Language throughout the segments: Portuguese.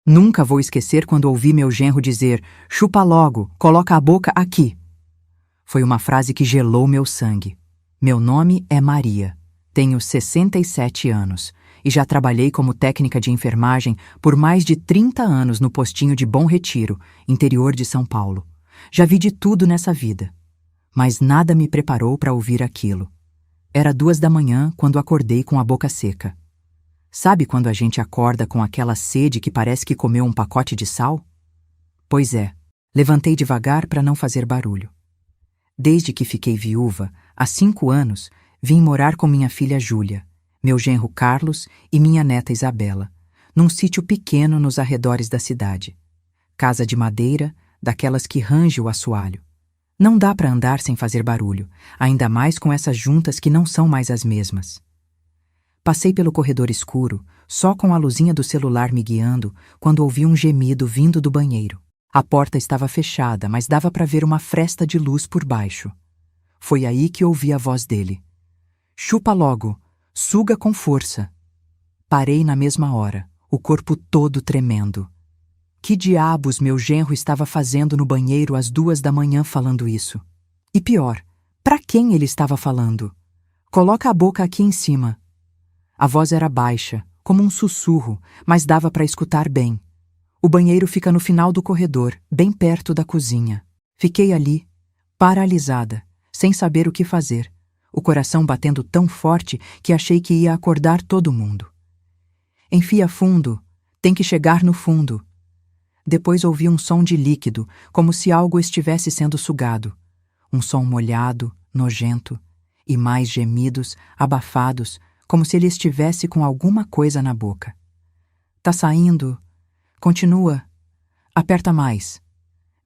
Nunca vou esquecer quando ouvi meu genro dizer: "Chupa logo, coloca a boca aqui." Foi uma frase que gelou meu sangue. Meu nome é Maria, tenho 67 anos e já trabalhei como técnica de enfermagem por mais de 30 anos no postinho de Bom Retiro, interior de São Paulo. Já vi de tudo nessa vida, mas nada me preparou para ouvir aquilo. Era 2 da manhã quando acordei com a boca seca. Sabe quando a gente acorda com aquela sede que parece que comeu um pacote de sal? Pois é, levantei devagar para não fazer barulho. Desde que fiquei viúva, há 5 anos, vim morar com minha filha Júlia, meu genro Carlos e minha neta Isabela, num sítio pequeno nos arredores da cidade. Casa de madeira, daquelas que range o assoalho. Não dá para andar sem fazer barulho, ainda mais com essas juntas que não são mais as mesmas. Passei pelo corredor escuro, só com a luzinha do celular me guiando, quando ouvi um gemido vindo do banheiro. A porta estava fechada, mas dava para ver uma fresta de luz por baixo. Foi aí que ouvi a voz dele. "Chupa logo, suga com força." Parei na mesma hora, o corpo todo tremendo. Que diabos meu genro estava fazendo no banheiro às 2 da manhã falando isso? E pior, para quem ele estava falando? "Coloca a boca aqui em cima." A voz era baixa, como um sussurro, mas dava para escutar bem. O banheiro fica no final do corredor, bem perto da cozinha. Fiquei ali, paralisada, sem saber o que fazer, o coração batendo tão forte que achei que ia acordar todo mundo. "Enfia fundo, tem que chegar no fundo." Depois ouvi um som de líquido, como se algo estivesse sendo sugado. Um som molhado, nojento, e mais gemidos, abafados, como se ele estivesse com alguma coisa na boca. "Tá saindo. Continua. Aperta mais."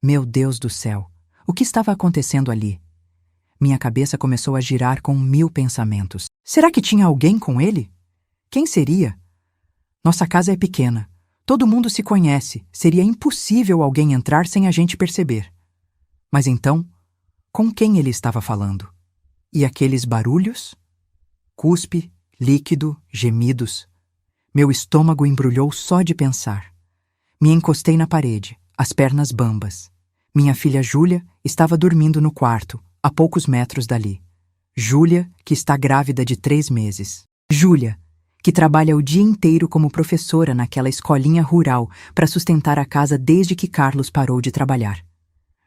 Meu Deus do céu, o que estava acontecendo ali? Minha cabeça começou a girar com 1000 pensamentos. Será que tinha alguém com ele? Quem seria? Nossa casa é pequena. Todo mundo se conhece. Seria impossível alguém entrar sem a gente perceber. Mas então, com quem ele estava falando? E aqueles barulhos? Cuspe, líquido, gemidos. Meu estômago embrulhou só de pensar. Me encostei na parede, as pernas bambas. Minha filha Júlia estava dormindo no quarto, a poucos metros dali. Júlia, que está grávida de 3 meses. Júlia, que trabalha o dia inteiro como professora naquela escolinha rural para sustentar a casa desde que Carlos parou de trabalhar.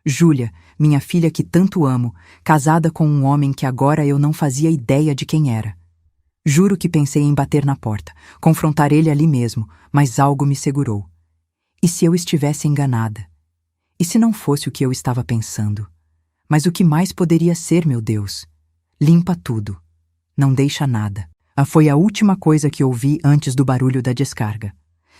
Júlia, minha filha que tanto amo, casada com um homem que agora eu não fazia ideia de quem era. Juro que pensei em bater na porta, confrontar ele ali mesmo, mas algo me segurou. E se eu estivesse enganada? E se não fosse o que eu estava pensando? Mas o que mais poderia ser, meu Deus? Limpa tudo. Não deixa nada. Foi a última coisa que ouvi antes do barulho da descarga.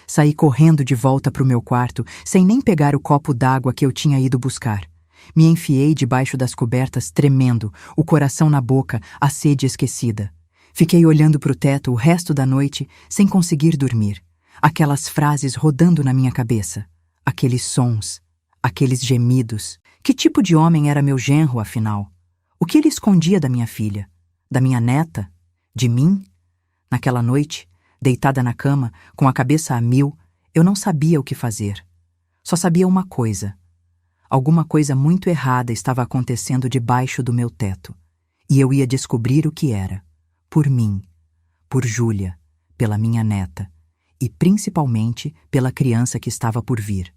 Saí correndo de volta para o meu quarto, sem nem pegar o copo d'água que eu tinha ido buscar. Me enfiei debaixo das cobertas, tremendo, o coração na boca, a sede esquecida. Fiquei olhando para o teto o resto da noite, sem conseguir dormir. Aquelas frases rodando na minha cabeça. Aqueles sons. Aqueles gemidos. Que tipo de homem era meu genro, afinal? O que ele escondia da minha filha? Da minha neta? De mim? Naquela noite, deitada na cama, com a cabeça a 1000, eu não sabia o que fazer. Só sabia uma coisa. Alguma coisa muito errada estava acontecendo debaixo do meu teto. E eu ia descobrir o que era. Por mim, por Júlia, pela minha neta e principalmente pela criança que estava por vir.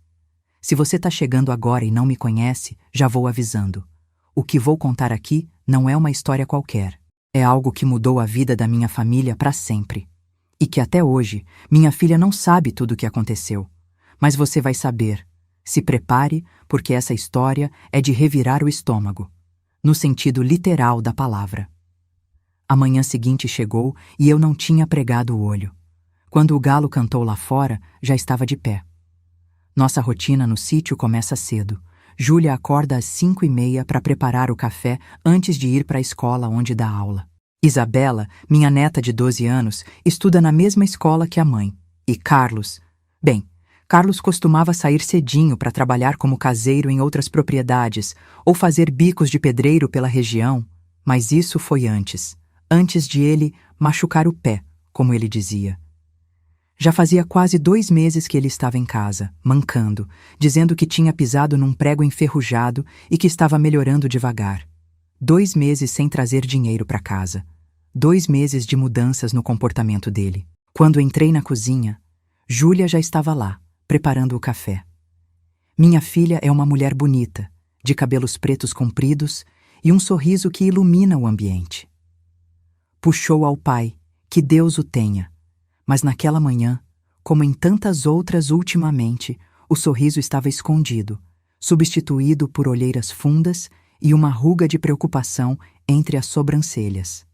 Se você está chegando agora e não me conhece, já vou avisando. O que vou contar aqui não é uma história qualquer. É algo que mudou a vida da minha família para sempre. E que até hoje minha filha não sabe tudo o que aconteceu. Mas você vai saber. Se prepare, porque essa história é de revirar o estômago, no sentido literal da palavra. A manhã seguinte chegou e eu não tinha pregado o olho. Quando o galo cantou lá fora, já estava de pé. Nossa rotina no sítio começa cedo. Júlia acorda às 5h30 para preparar o café antes de ir para a escola onde dá aula. Isabela, minha neta de 12 anos, estuda na mesma escola que a mãe. E Carlos... Carlos costumava sair cedinho para trabalhar como caseiro em outras propriedades ou fazer bicos de pedreiro pela região, mas isso foi antes de ele machucar o pé, como ele dizia. Já fazia quase 2 meses que ele estava em casa, mancando, dizendo que tinha pisado num prego enferrujado e que estava melhorando devagar. 2 meses sem trazer dinheiro para casa. 2 meses de mudanças no comportamento dele. Quando entrei na cozinha, Júlia já estava lá, preparando o café. Minha filha é uma mulher bonita, de cabelos pretos compridos e um sorriso que ilumina o ambiente. Puxou ao pai, que Deus o tenha, mas naquela manhã, como em tantas outras ultimamente, o sorriso estava escondido, substituído por olheiras fundas e uma ruga de preocupação entre as sobrancelhas.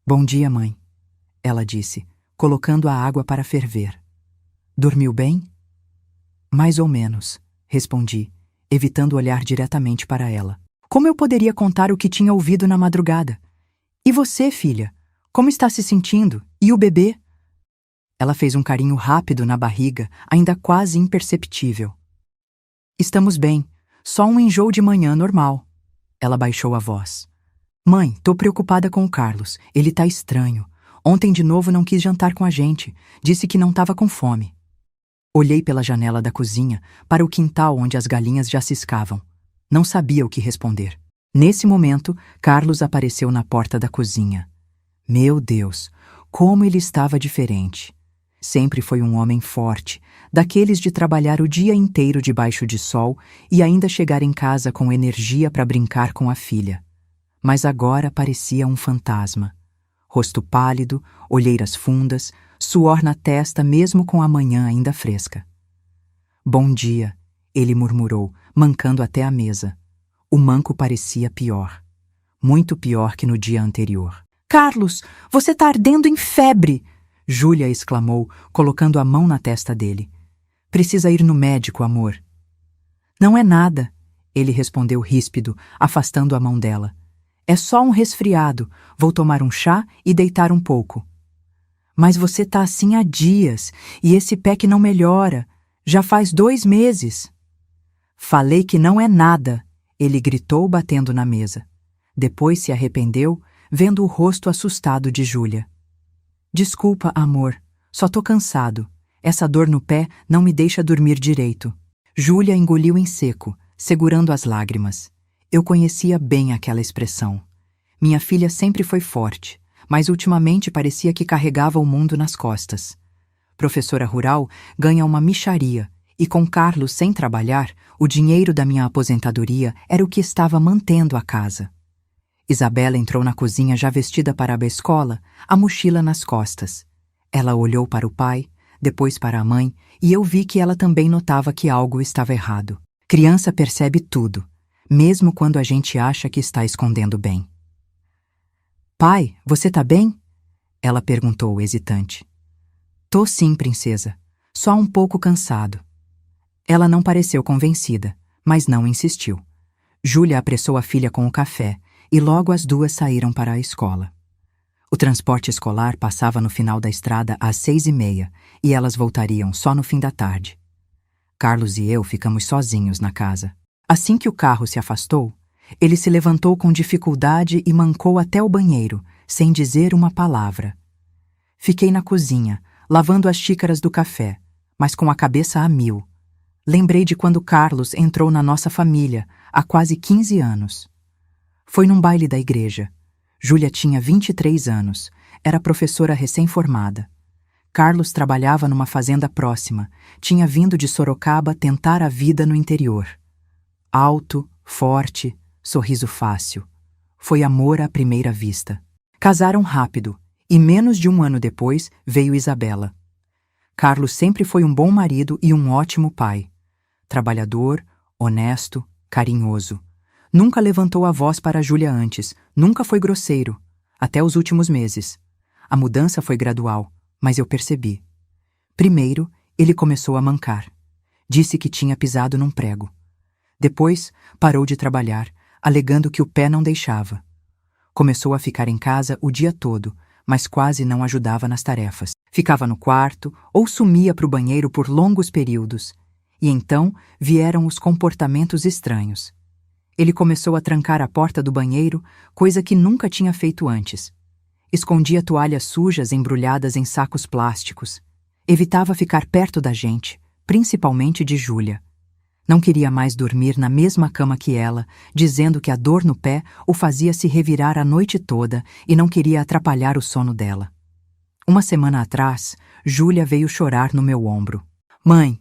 "Bom dia, mãe", ela disse, colocando a água para ferver. "Dormiu bem?" "Mais ou menos", respondi, evitando olhar diretamente para ela. Como eu poderia contar o que tinha ouvido na madrugada? "E você, filha? Como está se sentindo? E o bebê?" Ela fez um carinho rápido na barriga, ainda quase imperceptível. "Estamos bem, só um enjoo de manhã normal." Ela baixou a voz. "Mãe, tô preocupada com o Carlos. Ele tá estranho. Ontem de novo não quis jantar com a gente. Disse que não estava com fome." Olhei pela janela da cozinha para o quintal onde as galinhas já ciscavam. Não sabia o que responder. Nesse momento, Carlos apareceu na porta da cozinha. Meu Deus, como ele estava diferente. Sempre foi um homem forte, daqueles de trabalhar o dia inteiro debaixo de sol e ainda chegar em casa com energia para brincar com a filha. Mas agora parecia um fantasma. Rosto pálido, olheiras fundas, suor na testa mesmo com a manhã ainda fresca. "Bom dia", ele murmurou, mancando até a mesa. O manco parecia pior. Muito pior que no dia anterior. "Carlos, você tá ardendo em febre!" Júlia exclamou, colocando a mão na testa dele. "Precisa ir no médico, amor." "Não é nada", ele respondeu ríspido, afastando a mão dela. "É só um resfriado. Vou tomar um chá e deitar um pouco." "Mas você tá assim há dias, e esse pé que não melhora. Já faz 2 meses." "Falei que não é nada", ele gritou, batendo na mesa. Depois se arrependeu, vendo o rosto assustado de Júlia. "Desculpa, amor. Só tô cansado. Essa dor no pé não me deixa dormir direito." Júlia engoliu em seco, segurando as lágrimas. Eu conhecia bem aquela expressão. Minha filha sempre foi forte, mas ultimamente parecia que carregava o mundo nas costas. Professora rural ganha uma mixaria, e com Carlos sem trabalhar, o dinheiro da minha aposentadoria era o que estava mantendo a casa. Isabela entrou na cozinha já vestida para a escola, a mochila nas costas. Ela olhou para o pai, depois para a mãe, e eu vi que ela também notava que algo estava errado. Criança percebe tudo, mesmo quando a gente acha que está escondendo bem. "Pai, você tá bem?" ela perguntou, hesitante. "Tô sim, princesa. Só um pouco cansado." Ela não pareceu convencida, mas não insistiu. Júlia apressou a filha com o café, e logo as duas saíram para a escola. O transporte escolar passava no final da estrada às 6h30 e elas voltariam só no fim da tarde. Carlos e eu ficamos sozinhos na casa. Assim que o carro se afastou, ele se levantou com dificuldade e mancou até o banheiro, sem dizer uma palavra. Fiquei na cozinha, lavando as xícaras do café, mas com a cabeça a mil. Lembrei de quando Carlos entrou na nossa família, há quase 15 anos. Foi num baile da igreja. Júlia tinha 23 anos, era professora recém-formada. Carlos trabalhava numa fazenda próxima, tinha vindo de Sorocaba tentar a vida no interior. Alto, forte, sorriso fácil. Foi amor à primeira vista. Casaram rápido, e menos de 1 ano depois veio Isabela. Carlos sempre foi um bom marido e um ótimo pai. Trabalhador, honesto, carinhoso. Nunca levantou a voz para Júlia antes, nunca foi grosseiro, até os últimos meses. A mudança foi gradual, mas eu percebi. Primeiro, ele começou a mancar. Disse que tinha pisado num prego. Depois, parou de trabalhar, alegando que o pé não deixava. Começou a ficar em casa o dia todo, mas quase não ajudava nas tarefas. Ficava no quarto ou sumia para o banheiro por longos períodos. E então vieram os comportamentos estranhos. Ele começou a trancar a porta do banheiro, coisa que nunca tinha feito antes. Escondia toalhas sujas embrulhadas em sacos plásticos. Evitava ficar perto da gente, principalmente de Júlia. Não queria mais dormir na mesma cama que ela, dizendo que a dor no pé o fazia se revirar a noite toda e não queria atrapalhar o sono dela. Uma semana atrás, Júlia veio chorar no meu ombro. Mãe,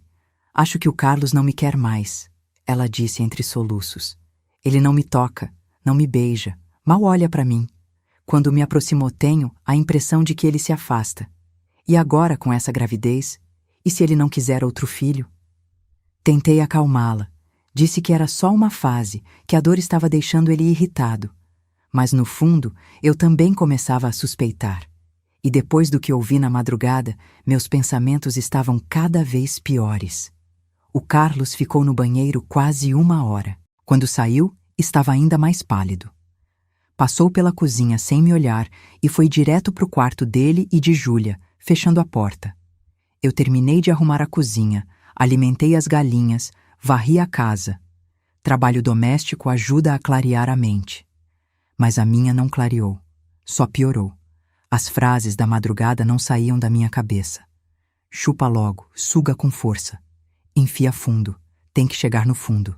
acho que o Carlos não me quer mais, ela disse entre soluços. Ele não me toca, não me beija, mal olha para mim. Quando me aproximo, tenho a impressão de que ele se afasta. E agora, com essa gravidez, e se ele não quiser outro filho? Tentei acalmá-la. Disse que era só uma fase, que a dor estava deixando ele irritado. Mas, no fundo, eu também começava a suspeitar. E depois do que ouvi na madrugada, meus pensamentos estavam cada vez piores. O Carlos ficou no banheiro quase 1 hora. Quando saiu, estava ainda mais pálido. Passou pela cozinha sem me olhar e foi direto para o quarto dele e de Júlia, fechando a porta. Eu terminei de arrumar a cozinha, alimentei as galinhas, varri a casa. Trabalho doméstico ajuda a clarear a mente. Mas a minha não clareou, só piorou. As frases da madrugada não saíam da minha cabeça. Chupa logo, suga com força. Enfia fundo, tem que chegar no fundo.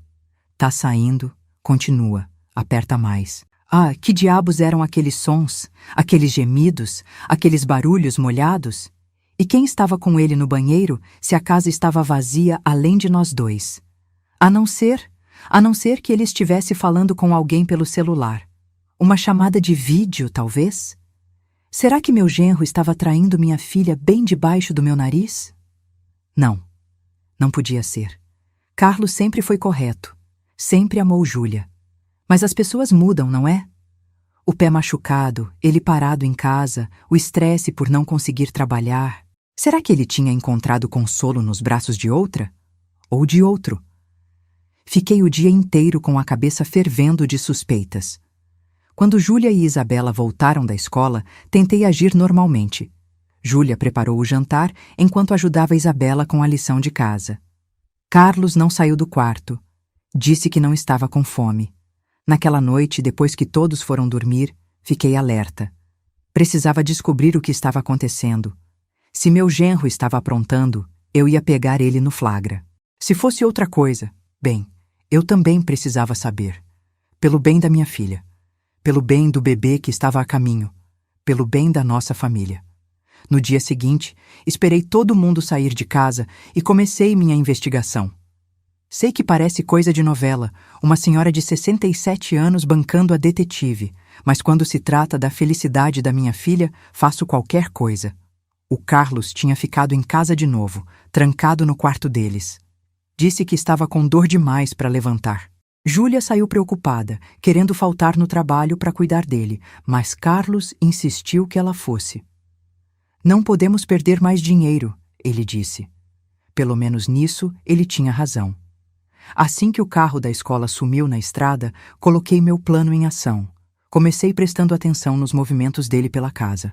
Tá saindo, continua, aperta mais. Ah, que diabos eram aqueles sons, aqueles gemidos, aqueles barulhos molhados? E quem estava com ele no banheiro se a casa estava vazia além de nós dois? A não ser que ele estivesse falando com alguém pelo celular. Uma chamada de vídeo, talvez? Será que meu genro estava traindo minha filha bem debaixo do meu nariz? Não, não podia ser. Carlos sempre foi correto, sempre amou Júlia. Mas as pessoas mudam, não é? O pé machucado, ele parado em casa, o estresse por não conseguir trabalhar. Será que ele tinha encontrado consolo nos braços de outra? Ou de outro? Fiquei o dia inteiro com a cabeça fervendo de suspeitas. Quando Júlia e Isabela voltaram da escola, tentei agir normalmente. Júlia preparou o jantar enquanto ajudava Isabela com a lição de casa. Carlos não saiu do quarto. Disse que não estava com fome. Naquela noite, depois que todos foram dormir, fiquei alerta. Precisava descobrir o que estava acontecendo. Se meu genro estava aprontando, eu ia pegar ele no flagra. Se fosse outra coisa, bem, eu também precisava saber. Pelo bem da minha filha. Pelo bem do bebê que estava a caminho. Pelo bem da nossa família. No dia seguinte, esperei todo mundo sair de casa e comecei minha investigação. Sei que parece coisa de novela, uma senhora de 67 anos bancando a detetive, mas quando se trata da felicidade da minha filha, faço qualquer coisa. O Carlos tinha ficado em casa de novo, trancado no quarto deles. Disse que estava com dor demais para levantar. Júlia saiu preocupada, querendo faltar no trabalho para cuidar dele, mas Carlos insistiu que ela fosse. Não podemos perder mais dinheiro, ele disse. Pelo menos nisso, ele tinha razão. Assim que o carro da escola sumiu na estrada, coloquei meu plano em ação. Comecei prestando atenção nos movimentos dele pela casa.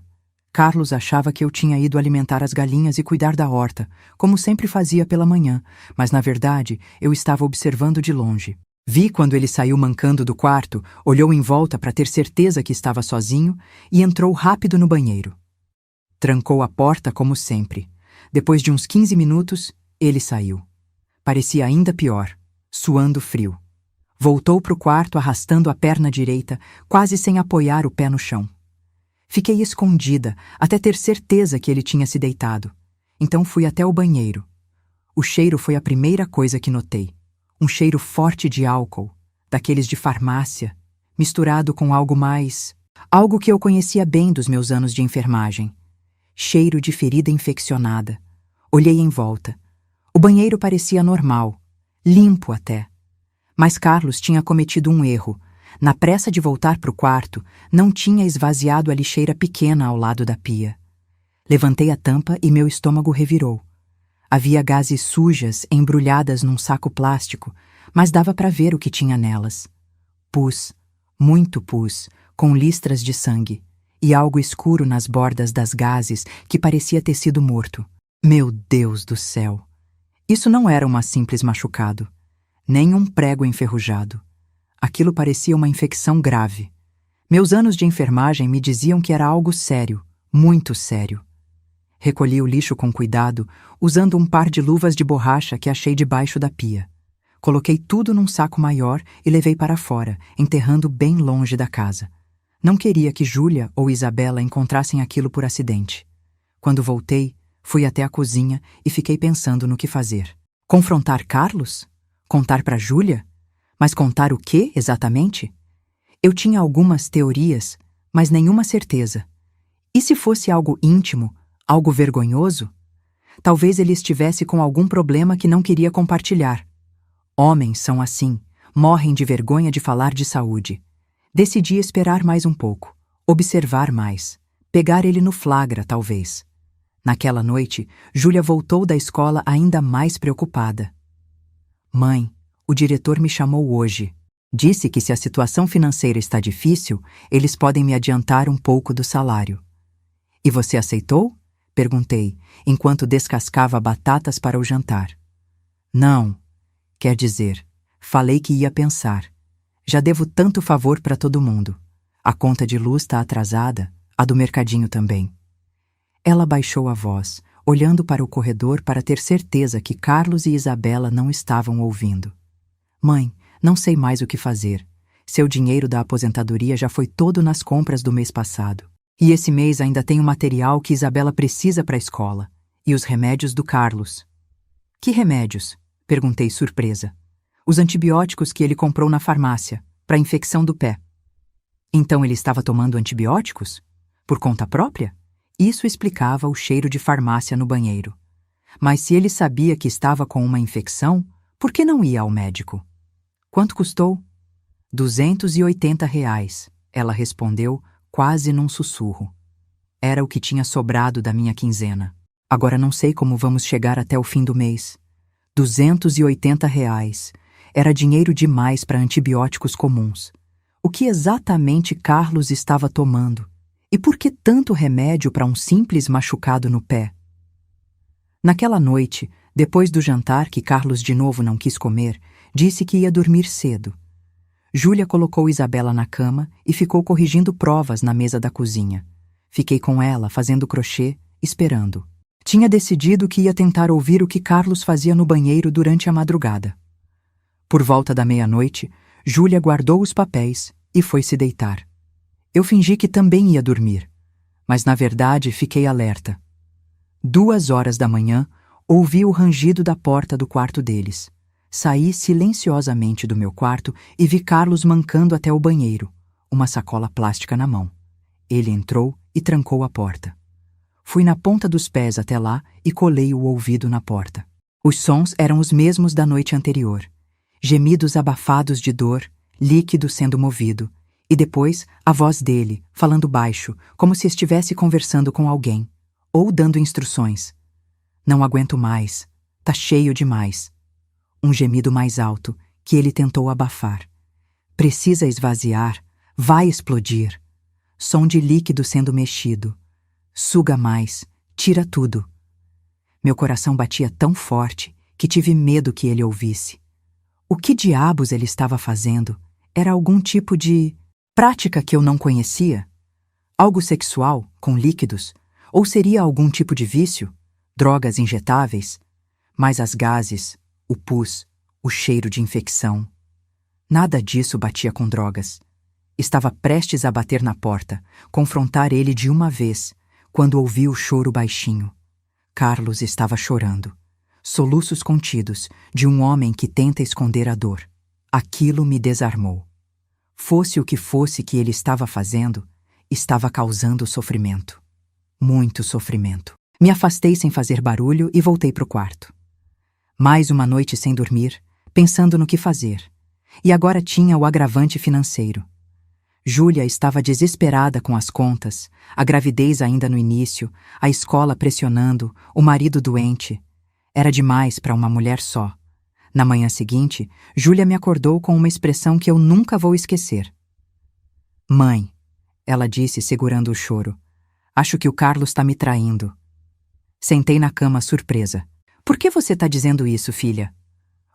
Carlos achava que eu tinha ido alimentar as galinhas e cuidar da horta, como sempre fazia pela manhã, mas na verdade eu estava observando de longe. Vi quando ele saiu mancando do quarto, olhou em volta para ter certeza que estava sozinho e entrou rápido no banheiro. Trancou a porta como sempre. Depois de uns 15 minutos, ele saiu. Parecia ainda pior, suando frio. Voltou para o quarto arrastando a perna direita, quase sem apoiar o pé no chão. Fiquei escondida, até ter certeza que ele tinha se deitado. Então fui até o banheiro. O cheiro foi a primeira coisa que notei. Um cheiro forte de álcool, daqueles de farmácia, misturado com algo mais... algo que eu conhecia bem dos meus anos de enfermagem. Cheiro de ferida infeccionada. Olhei em volta. O banheiro parecia normal, limpo até. Mas Carlos tinha cometido um erro. Na pressa de voltar para o quarto, não tinha esvaziado a lixeira pequena ao lado da pia. Levantei a tampa e meu estômago revirou. Havia gases sujas embrulhadas num saco plástico, mas dava para ver o que tinha nelas. Pus, muito pus, com listras de sangue, e algo escuro nas bordas das gases que parecia ter sido morto. Meu Deus do céu! Isso não era um simples machucado, nem um prego enferrujado. Aquilo parecia uma infecção grave. Meus anos de enfermagem me diziam que era algo sério, muito sério. Recolhi o lixo com cuidado, usando um par de luvas de borracha que achei debaixo da pia. Coloquei tudo num saco maior e levei para fora, enterrando bem longe da casa. Não queria que Júlia ou Isabela encontrassem aquilo por acidente. Quando voltei, fui até a cozinha e fiquei pensando no que fazer. Confrontar Carlos? Contar para Júlia? Mas contar o quê, exatamente? Eu tinha algumas teorias, mas nenhuma certeza. E se fosse algo íntimo, algo vergonhoso? Talvez ele estivesse com algum problema que não queria compartilhar. Homens são assim, morrem de vergonha de falar de saúde. Decidi esperar mais um pouco, observar mais, pegar ele no flagra, talvez. Naquela noite, Júlia voltou da escola ainda mais preocupada. Mãe, o diretor me chamou hoje. Disse que se a situação financeira está difícil, eles podem me adiantar um pouco do salário. E você aceitou? Perguntei, enquanto descascava batatas para o jantar. Não. Quer dizer, falei que ia pensar. Já devo tanto favor para todo mundo. A conta de luz está atrasada, a do mercadinho também. Ela baixou a voz, olhando para o corredor para ter certeza que Carlos e Isabela não estavam ouvindo. Mãe, não sei mais o que fazer. Seu dinheiro da aposentadoria já foi todo nas compras do mês passado. E esse mês ainda tem o material que Isabela precisa para a escola. E os remédios do Carlos. Que remédios? Perguntei surpresa. Os antibióticos que ele comprou na farmácia, para a infecção do pé. Então ele estava tomando antibióticos? Por conta própria? Isso explicava o cheiro de farmácia no banheiro. Mas se ele sabia que estava com uma infecção, por que não ia ao médico? Quanto custou? R$ 280, ela respondeu, quase num sussurro. Era o que tinha sobrado da minha quinzena. Agora não sei como vamos chegar até o fim do mês. R$ 280. Era dinheiro demais para antibióticos comuns. O que exatamente Carlos estava tomando? E por que tanto remédio para um simples machucado no pé? Naquela noite, depois do jantar que Carlos de novo não quis comer, disse que ia dormir cedo. Júlia colocou Isabela na cama e ficou corrigindo provas na mesa da cozinha. Fiquei com ela, fazendo crochê, esperando. Tinha decidido que ia tentar ouvir o que Carlos fazia no banheiro durante a madrugada. Por volta da meia-noite, Júlia guardou os papéis e foi se deitar. Eu fingi que também ia dormir, mas na verdade fiquei alerta. 2 horas da manhã, ouvi o rangido da porta do quarto deles. Saí silenciosamente do meu quarto e vi Carlos mancando até o banheiro, uma sacola plástica na mão. Ele entrou e trancou a porta. Fui na ponta dos pés até lá e colei o ouvido na porta. Os sons eram os mesmos da noite anterior. Gemidos abafados de dor, líquido sendo movido, e depois a voz dele, falando baixo, como se estivesse conversando com alguém, ou dando instruções. Não aguento mais, tá cheio demais. Um gemido mais alto, que ele tentou abafar. Precisa esvaziar, vai explodir. Som de líquido sendo mexido. Suga mais, tira tudo. Meu coração batia tão forte que tive medo que ele ouvisse. O que diabos ele estava fazendo? Era algum tipo de prática que eu não conhecia? Algo sexual, com líquidos? Ou seria algum tipo de vício? Drogas injetáveis? Mas as gases, o pus, o cheiro de infecção. Nada disso batia com drogas. Estava prestes a bater na porta, confrontar ele de uma vez, quando ouvi o choro baixinho. Carlos estava chorando. Soluços contidos, de um homem que tenta esconder a dor. Aquilo me desarmou. Fosse o que fosse que ele estava fazendo, estava causando sofrimento. Muito sofrimento. Me afastei sem fazer barulho e voltei para o quarto. Mais uma noite sem dormir, pensando no que fazer. E agora tinha o agravante financeiro. Júlia estava desesperada com as contas, a gravidez ainda no início, a escola pressionando, o marido doente. Era demais para uma mulher só. Na manhã seguinte, Júlia me acordou com uma expressão que eu nunca vou esquecer. Mãe, ela disse segurando o choro, acho que o Carlos está me traindo. Sentei na cama surpresa. Por que você está dizendo isso, filha?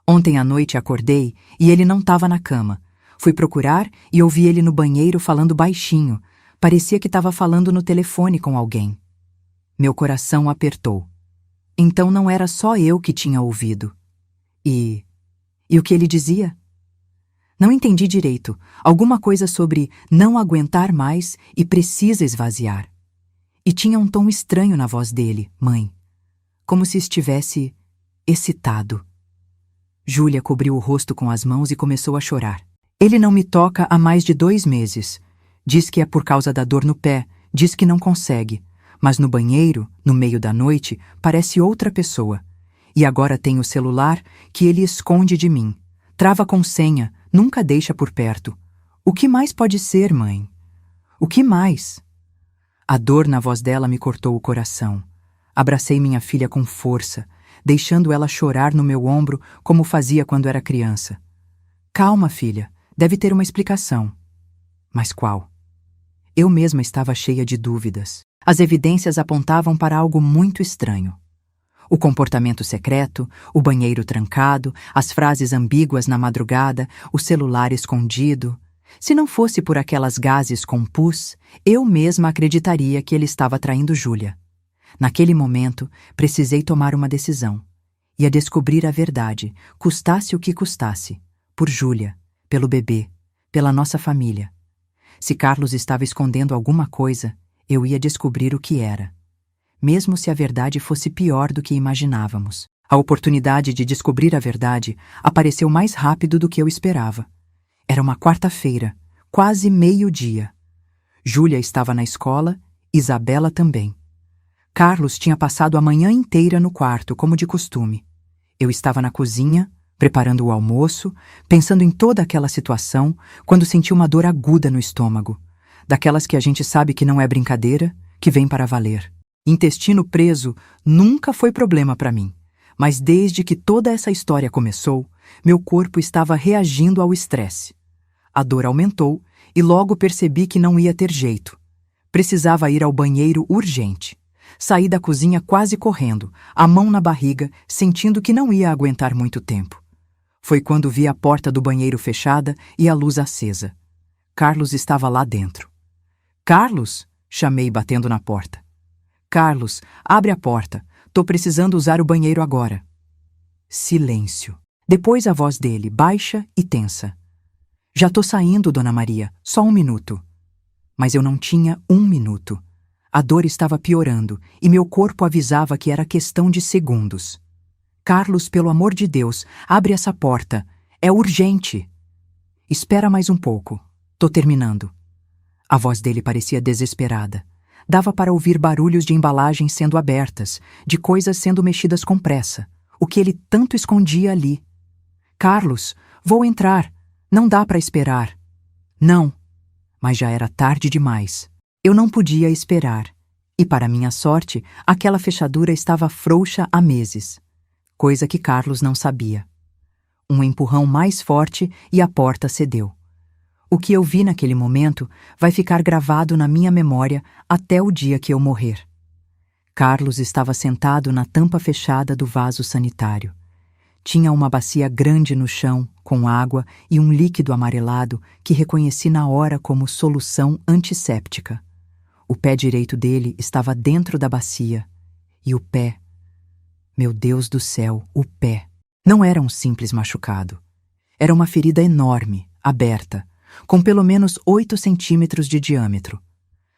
Ontem à noite acordei e ele não estava na cama. Fui procurar e ouvi ele no banheiro falando baixinho. Parecia que estava falando no telefone com alguém. Meu coração apertou. Então não era só eu que tinha ouvido. E o que ele dizia? Não entendi direito. Alguma coisa sobre não aguentar mais e precisa esvaziar. E tinha um tom estranho na voz dele, mãe. Como se estivesse excitado. Júlia cobriu o rosto com as mãos e começou a chorar. Ele não me toca há mais de 2 meses. Diz que é por causa da dor no pé, diz que não consegue. Mas no banheiro, no meio da noite, parece outra pessoa. E agora tem o celular que ele esconde de mim. Trava com senha, nunca deixa por perto. O que mais pode ser, mãe? O que mais? A dor na voz dela me cortou o coração. Abracei minha filha com força, deixando ela chorar no meu ombro como fazia quando era criança. Calma, filha, deve ter uma explicação. Mas qual? Eu mesma estava cheia de dúvidas. As evidências apontavam para algo muito estranho. O comportamento secreto, o banheiro trancado, as frases ambíguas na madrugada, o celular escondido. Se não fosse por aquelas gases com pus, eu mesma acreditaria que ele estava traindo Júlia. Naquele momento, precisei tomar uma decisão. Ia descobrir a verdade, custasse o que custasse. Por Júlia, pelo bebê, pela nossa família. Se Carlos estava escondendo alguma coisa, eu ia descobrir o que era. Mesmo se a verdade fosse pior do que imaginávamos. A oportunidade de descobrir a verdade apareceu mais rápido do que eu esperava. Era uma quarta-feira, quase meio-dia. Júlia estava na escola, Isabela também. Carlos tinha passado a manhã inteira no quarto, como de costume. Eu estava na cozinha, preparando o almoço, pensando em toda aquela situação, quando senti uma dor aguda no estômago. Daquelas que a gente sabe que não é brincadeira, que vem para valer. Intestino preso nunca foi problema para mim, mas desde que toda essa história começou, meu corpo estava reagindo ao estresse. A dor aumentou e logo percebi que não ia ter jeito. Precisava ir ao banheiro urgente. Saí da cozinha quase correndo, a mão na barriga, sentindo que não ia aguentar muito tempo. Foi quando vi a porta do banheiro fechada e a luz acesa. Carlos estava lá dentro. Carlos! Chamei batendo na porta. Carlos, abre a porta. Tô precisando usar o banheiro agora. Silêncio. Depois a voz dele, baixa e tensa. Já tô saindo, Dona Maria. Só 1 minuto. Mas eu não tinha 1 minuto. A dor estava piorando e meu corpo avisava que era questão de segundos. Carlos, pelo amor de Deus, abre essa porta. É urgente. Espera mais um pouco. Tô terminando. A voz dele parecia desesperada. Dava para ouvir barulhos de embalagens sendo abertas, de coisas sendo mexidas com pressa, o que ele tanto escondia ali. Carlos, vou entrar. Não dá para esperar. Não. Mas já era tarde demais. Eu não podia esperar. E, para minha sorte, aquela fechadura estava frouxa há meses. Coisa que Carlos não sabia. Um empurrão mais forte e a porta cedeu. O que eu vi naquele momento vai ficar gravado na minha memória até o dia que eu morrer. Carlos estava sentado na tampa fechada do vaso sanitário. Tinha uma bacia grande no chão, com água e um líquido amarelado que reconheci na hora como solução antisséptica. O pé direito dele estava dentro da bacia. E o pé... Meu Deus do céu, o pé! Não era um simples machucado. Era uma ferida enorme, aberta, com pelo menos 8 centímetros de diâmetro.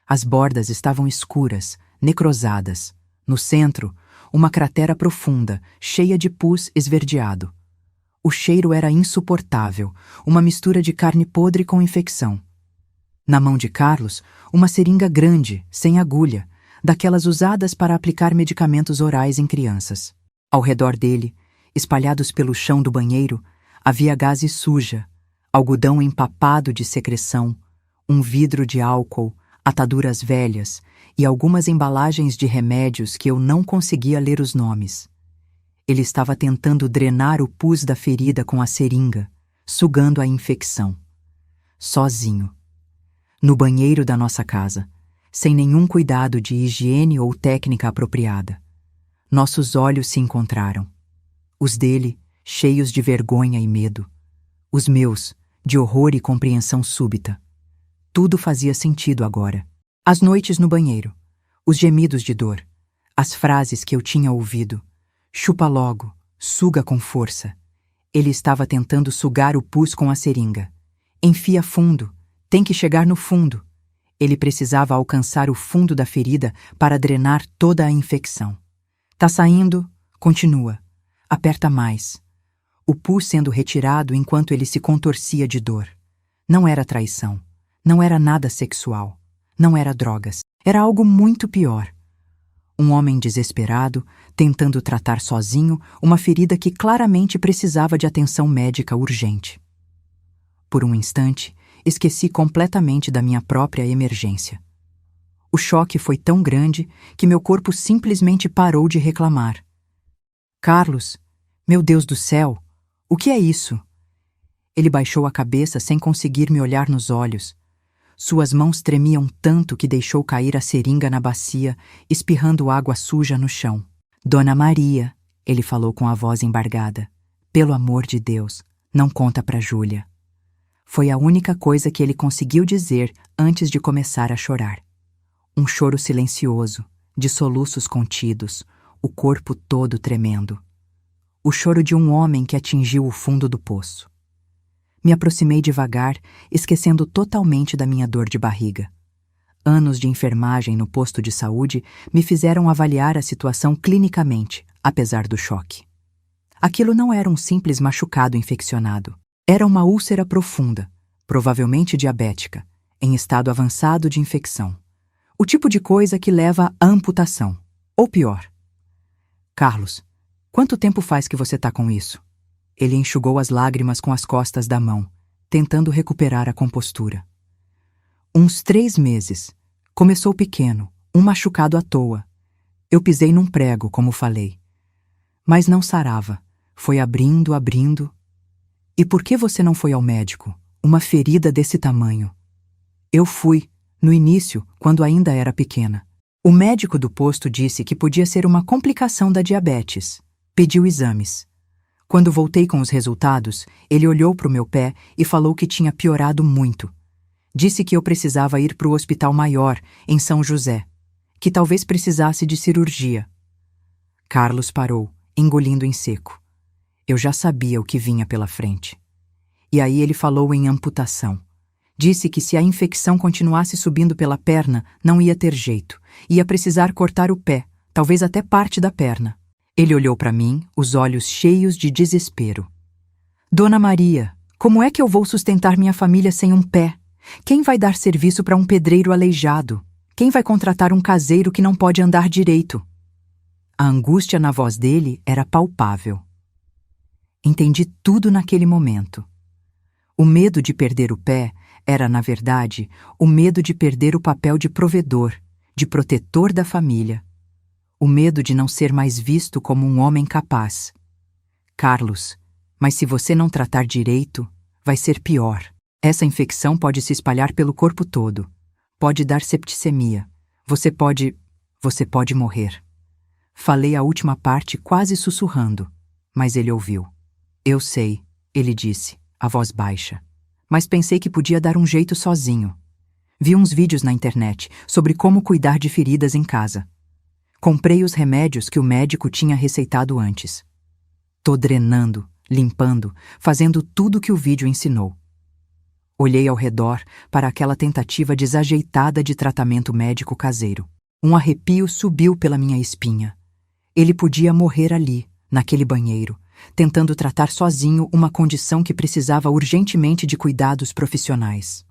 As bordas estavam escuras, necrosadas. No centro, uma cratera profunda, cheia de pus esverdeado. O cheiro era insuportável, uma mistura de carne podre com infecção. Na mão de Carlos, uma seringa grande, sem agulha, daquelas usadas para aplicar medicamentos orais em crianças. Ao redor dele, espalhados pelo chão do banheiro, havia gaze suja, algodão empapado de secreção, um vidro de álcool, ataduras velhas e algumas embalagens de remédios que eu não conseguia ler os nomes. Ele estava tentando drenar o pus da ferida com a seringa, sugando a infecção. Sozinho. No banheiro da nossa casa, sem nenhum cuidado de higiene ou técnica apropriada. Nossos olhos se encontraram. Os dele, cheios de vergonha e medo. Os meus, de horror e compreensão súbita. Tudo fazia sentido agora. As noites no banheiro, os gemidos de dor, As frases que eu tinha ouvido. Chupa logo, suga com força. Ele estava tentando sugar o pus com a seringa. Enfia fundo, tem que chegar no fundo. Ele precisava alcançar o fundo da ferida para drenar toda a infecção. Tá saindo? Continua. Aperta mais. O pus sendo retirado enquanto ele se contorcia de dor. Não era traição. Não era nada sexual. Não era drogas. Era algo muito pior. Um homem desesperado, tentando tratar sozinho uma ferida que claramente precisava de atenção médica urgente. Por um instante, esqueci completamente da minha própria emergência. O choque foi tão grande que meu corpo simplesmente parou de reclamar. Carlos, meu Deus do céu, o que é isso? Ele baixou a cabeça sem conseguir me olhar nos olhos. Suas mãos tremiam tanto que deixou cair a seringa na bacia, espirrando água suja no chão. Dona Maria, ele falou com a voz embargada. Pelo amor de Deus, não conta pra Júlia. Foi a única coisa que ele conseguiu dizer antes de começar a chorar. Um choro silencioso, de soluços contidos, o corpo todo tremendo. O choro de um homem que atingiu o fundo do poço. Me aproximei devagar, esquecendo totalmente da minha dor de barriga. Anos de enfermagem no posto de saúde me fizeram avaliar a situação clinicamente, apesar do choque. Aquilo não era um simples machucado infeccionado. Era uma úlcera profunda, provavelmente diabética, em estado avançado de infecção. O tipo de coisa que leva à amputação. Ou pior. Carlos, quanto tempo faz que você tá com isso? Ele enxugou as lágrimas com as costas da mão, tentando recuperar a compostura. Uns 3 meses. Começou pequeno, um machucado à toa. Eu pisei num prego, como falei. Mas não sarava. Foi abrindo, abrindo. E por que você não foi ao médico? Uma ferida desse tamanho. Eu fui, no início, quando ainda era pequena. O médico do posto disse que podia ser uma complicação da diabetes. Pediu exames. Quando voltei com os resultados, ele olhou para o meu pé e falou que tinha piorado muito. Disse que eu precisava ir para o hospital maior, em São José, que talvez precisasse de cirurgia. Carlos parou, engolindo em seco. Eu já sabia o que vinha pela frente. E aí ele falou em amputação. Disse que se a infecção continuasse subindo pela perna, não ia ter jeito. Ia precisar cortar o pé, talvez até parte da perna. Ele olhou para mim, os olhos cheios de desespero. Dona Maria, como é que eu vou sustentar minha família sem um pé? Quem vai dar serviço para um pedreiro aleijado? Quem vai contratar um caseiro que não pode andar direito? A angústia na voz dele era palpável. Entendi tudo naquele momento. O medo de perder o pé era, na verdade, o medo de perder o papel de provedor, de protetor da família. O medo de não ser mais visto como um homem capaz. Carlos, mas se você não tratar direito, vai ser pior. Essa infecção pode se espalhar pelo corpo todo. Pode dar septicemia. Você pode morrer. Falei a última parte quase sussurrando, mas ele ouviu. Eu sei, ele disse, a voz baixa. Mas pensei que podia dar um jeito sozinho. Vi uns vídeos na internet sobre como cuidar de feridas em casa. Comprei os remédios que o médico tinha receitado antes. Tô drenando, limpando, fazendo tudo que o vídeo ensinou. Olhei ao redor para aquela tentativa desajeitada de tratamento médico caseiro. Um arrepio subiu pela minha espinha. Ele podia morrer ali, naquele banheiro, tentando tratar sozinho uma condição que precisava urgentemente de cuidados profissionais.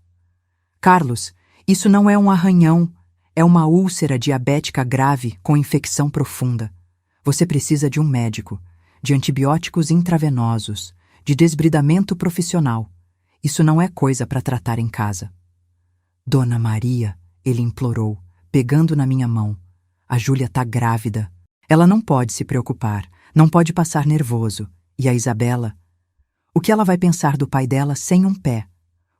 Carlos, isso não é um arranhão. É uma úlcera diabética grave com infecção profunda. Você precisa de um médico, de antibióticos intravenosos, de desbridamento profissional. Isso não é coisa para tratar em casa. Dona Maria, ele implorou, pegando na minha mão. A Júlia tá grávida. Ela não pode se preocupar, não pode passar nervoso. E a Isabela? O que ela vai pensar do pai dela sem um pé?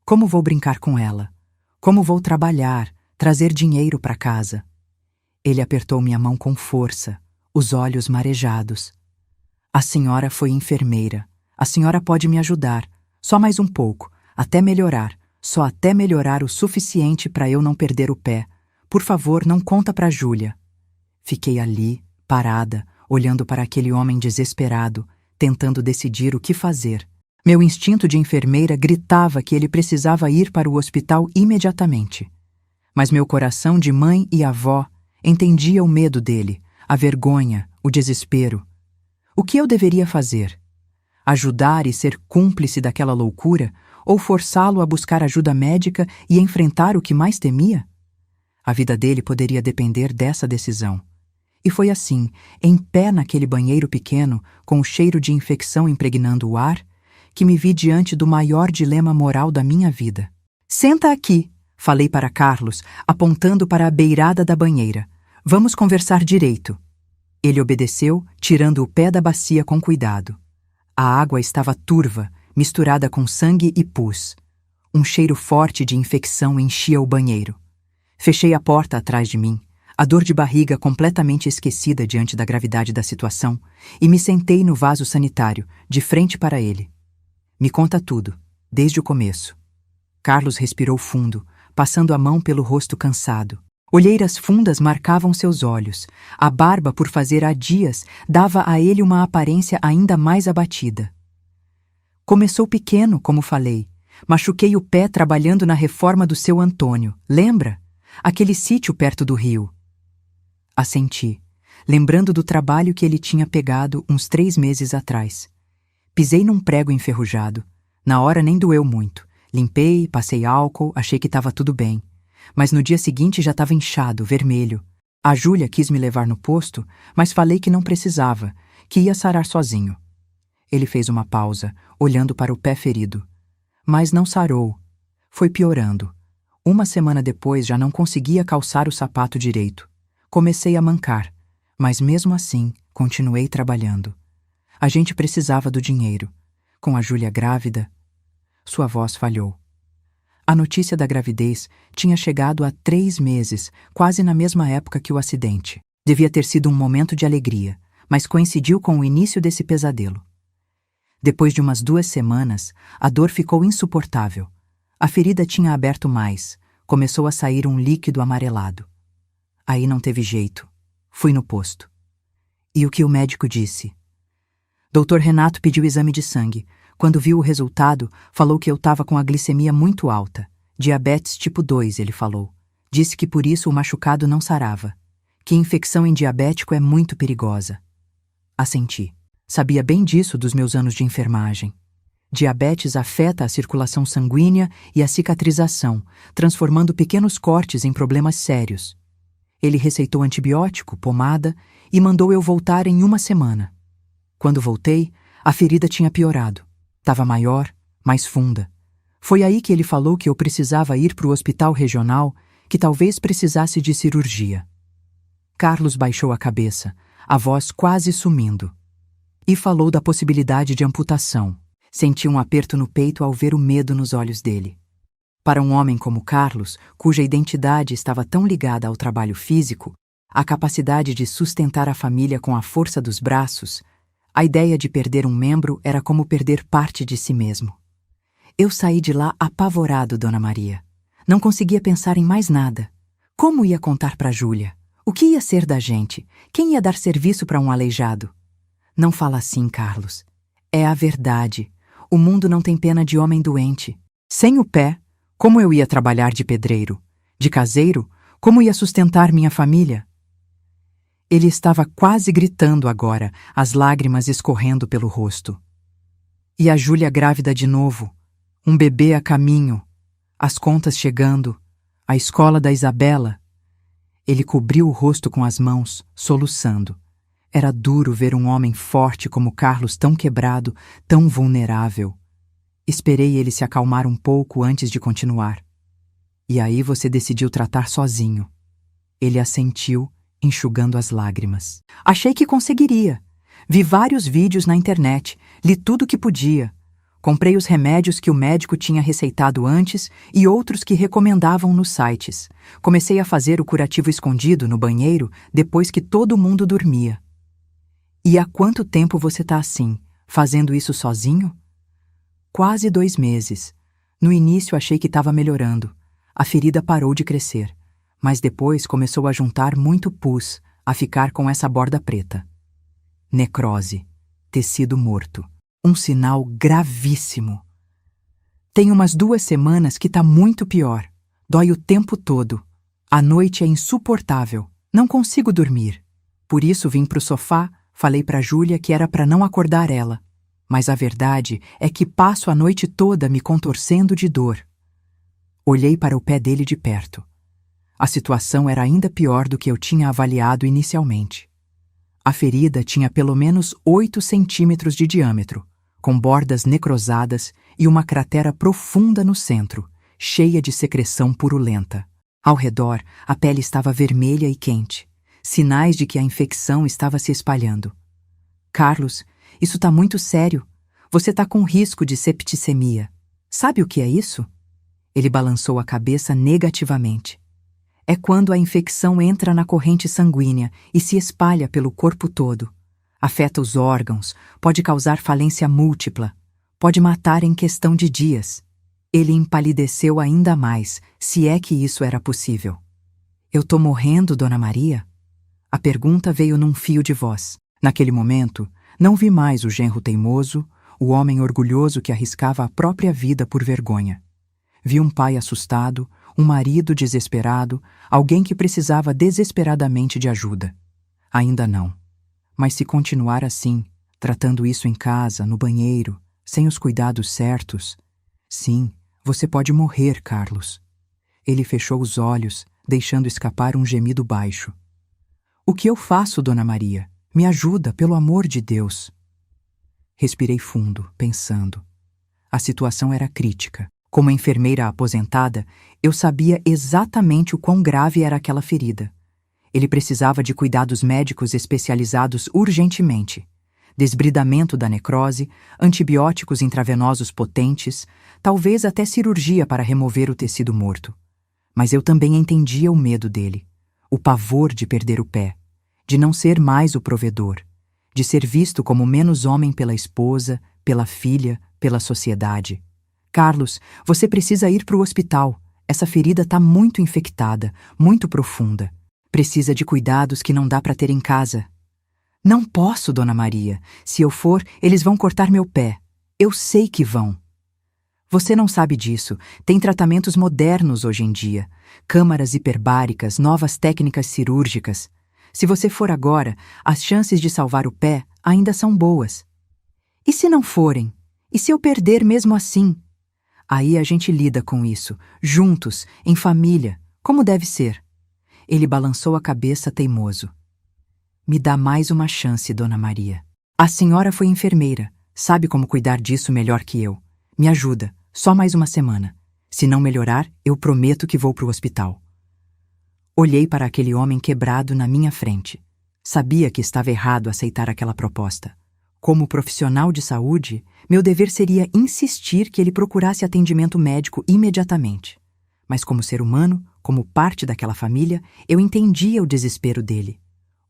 Como vou brincar com ela? Como vou trabalhar? Trazer dinheiro para casa. Ele apertou minha mão com força, os olhos marejados. A senhora foi enfermeira. A senhora pode me ajudar. Só mais um pouco, até melhorar. Só até melhorar o suficiente para eu não perder o pé. Por favor, não conta para Júlia. Fiquei ali, parada, olhando para aquele homem desesperado, tentando decidir o que fazer. Meu instinto de enfermeira gritava que ele precisava ir para o hospital imediatamente. Mas meu coração de mãe e avó entendia o medo dele, a vergonha, o desespero. O que eu deveria fazer? Ajudar e ser cúmplice daquela loucura, ou forçá-lo a buscar ajuda médica e enfrentar o que mais temia? A vida dele poderia depender dessa decisão. E foi assim, em pé naquele banheiro pequeno, com o cheiro de infecção impregnando o ar, que me vi diante do maior dilema moral da minha vida. Senta aqui, falei para Carlos, apontando para a beirada da banheira. Vamos conversar direito. Ele obedeceu, tirando o pé da bacia com cuidado. A água estava turva, misturada com sangue e pus. Um cheiro forte de infecção enchia o banheiro. Fechei a porta atrás de mim, a dor de barriga completamente esquecida diante da gravidade da situação, e me sentei no vaso sanitário, de frente para ele. Me conta tudo, desde o começo. Carlos respirou fundo, passando a mão pelo rosto cansado. Olheiras fundas marcavam seus olhos. A barba, por fazer há dias, dava a ele uma aparência ainda mais abatida. Começou pequeno, como falei. Machuquei o pé trabalhando na reforma do seu Antônio. Lembra? Aquele sítio perto do rio. Assenti, lembrando do trabalho que ele tinha pegado uns 3 meses atrás. Pisei num prego enferrujado. Na hora nem doeu muito. Limpei, passei álcool, achei que estava tudo bem. Mas no dia seguinte já estava inchado, vermelho. A Júlia quis me levar no posto, mas falei que não precisava, que ia sarar sozinho. Ele fez uma pausa, olhando para o pé ferido. Mas não sarou. Foi piorando. 1 semana depois já não conseguia calçar o sapato direito. Comecei a mancar, mas mesmo assim continuei trabalhando. A gente precisava do dinheiro. Com a Júlia grávida, sua voz falhou. A notícia da gravidez tinha chegado há 3 meses, quase na mesma época que o acidente. Devia ter sido um momento de alegria, mas coincidiu com o início desse pesadelo. Depois de umas 2 semanas, a dor ficou insuportável. A ferida tinha aberto mais, começou a sair um líquido amarelado. Aí não teve jeito. Fui no posto. E o que o médico disse? Dr. Renato pediu exame de sangue. Quando viu o resultado, falou que eu estava com a glicemia muito alta. Diabetes tipo 2, ele falou. Disse que por isso o machucado não sarava. Que infecção em diabético é muito perigosa. Assenti. Sabia bem disso dos meus anos de enfermagem. Diabetes afeta a circulação sanguínea e a cicatrização, transformando pequenos cortes em problemas sérios. Ele receitou antibiótico, pomada e mandou eu voltar em 1 semana. Quando voltei, a ferida tinha piorado. Estava maior, mais funda. Foi aí que ele falou que eu precisava ir para o hospital regional, que talvez precisasse de cirurgia. Carlos baixou a cabeça, a voz quase sumindo. E falou da possibilidade de amputação. Senti um aperto no peito ao ver o medo nos olhos dele. Para um homem como Carlos, cuja identidade estava tão ligada ao trabalho físico, a capacidade de sustentar a família com a força dos braços, a ideia de perder um membro era como perder parte de si mesmo. Eu saí de lá apavorado, Dona Maria. Não conseguia pensar em mais nada. Como ia contar para Júlia? O que ia ser da gente? Quem ia dar serviço para um aleijado? Não fala assim, Carlos. É a verdade. O mundo não tem pena de homem doente. Sem o pé, como eu ia trabalhar de pedreiro? De caseiro, como ia sustentar minha família? Ele estava quase gritando agora, as lágrimas escorrendo pelo rosto. E a Júlia grávida de novo, um bebê a caminho, as contas chegando, a escola da Isabela. Ele cobriu o rosto com as mãos, soluçando. Era duro ver um homem forte como Carlos tão quebrado, tão vulnerável. Esperei ele se acalmar um pouco antes de continuar. E aí você decidiu tratar sozinho. Ele assentiu, enxugando as lágrimas. Achei que conseguiria. Vi vários vídeos na internet, li tudo que podia. Comprei os remédios que o médico tinha receitado antes e outros que recomendavam nos sites. Comecei a fazer o curativo escondido no banheiro depois que todo mundo dormia. E há quanto tempo você está assim, fazendo isso sozinho? Quase 2 meses. No início achei que estava melhorando. A ferida parou de crescer. Mas depois começou a juntar muito pus, a ficar com essa borda preta. Necrose, tecido morto. Um sinal gravíssimo. Tem umas 2 semanas que tá muito pior. Dói o tempo todo. A noite é insuportável. Não consigo dormir. Por isso vim pro sofá, falei pra Júlia que era pra não acordar ela. Mas a verdade é que passo a noite toda me contorcendo de dor. Olhei para o pé dele de perto. A situação era ainda pior do que eu tinha avaliado inicialmente. A ferida tinha pelo menos 8 centímetros de diâmetro, com bordas necrosadas e uma cratera profunda no centro, cheia de secreção purulenta. Ao redor, a pele estava vermelha e quente, sinais de que a infecção estava se espalhando. Carlos, isso tá muito sério. Você tá com risco de septicemia. Sabe o que é isso? Ele balançou a cabeça negativamente. É quando a infecção entra na corrente sanguínea e se espalha pelo corpo todo. Afeta os órgãos, pode causar falência múltipla, pode matar em questão de dias. Ele empalideceu ainda mais, se é que isso era possível. Eu tô morrendo, Dona Maria? A pergunta veio num fio de voz. Naquele momento, não vi mais o genro teimoso, o homem orgulhoso que arriscava a própria vida por vergonha. Vi um pai assustado, um marido desesperado, alguém que precisava desesperadamente de ajuda. Ainda não. Mas se continuar assim, tratando isso em casa, no banheiro, sem os cuidados certos, sim, você pode morrer, Carlos. Ele fechou os olhos, deixando escapar um gemido baixo. O que eu faço, Dona Maria? Me ajuda, pelo amor de Deus. Respirei fundo, pensando. A situação era crítica. Como enfermeira aposentada, eu sabia exatamente o quão grave era aquela ferida. Ele precisava de cuidados médicos especializados urgentemente. Desbridamento da necrose, antibióticos intravenosos potentes, talvez até cirurgia para remover o tecido morto. Mas eu também entendia o medo dele, o pavor de perder o pé, de não ser mais o provedor, de ser visto como menos homem pela esposa, pela filha, pela sociedade. Carlos, você precisa ir para o hospital. Essa ferida está muito infectada, muito profunda. Precisa de cuidados que não dá para ter em casa. Não posso, Dona Maria. Se eu for, eles vão cortar meu pé. Eu sei que vão. Você não sabe disso. Tem tratamentos modernos hoje em dia. Câmaras hiperbáricas, novas técnicas cirúrgicas. Se você for agora, as chances de salvar o pé ainda são boas. E se não forem? E se eu perder mesmo assim? Aí a gente lida com isso, juntos, em família, como deve ser. Ele balançou a cabeça teimoso. Me dá mais uma chance, Dona Maria. A senhora foi enfermeira, sabe como cuidar disso melhor que eu. Me ajuda, só mais uma semana. Se não melhorar, eu prometo que vou para o hospital. Olhei para aquele homem quebrado na minha frente. Sabia que estava errado aceitar aquela proposta. Como profissional de saúde, meu dever seria insistir que ele procurasse atendimento médico imediatamente. Mas como ser humano, como parte daquela família, eu entendia o desespero dele.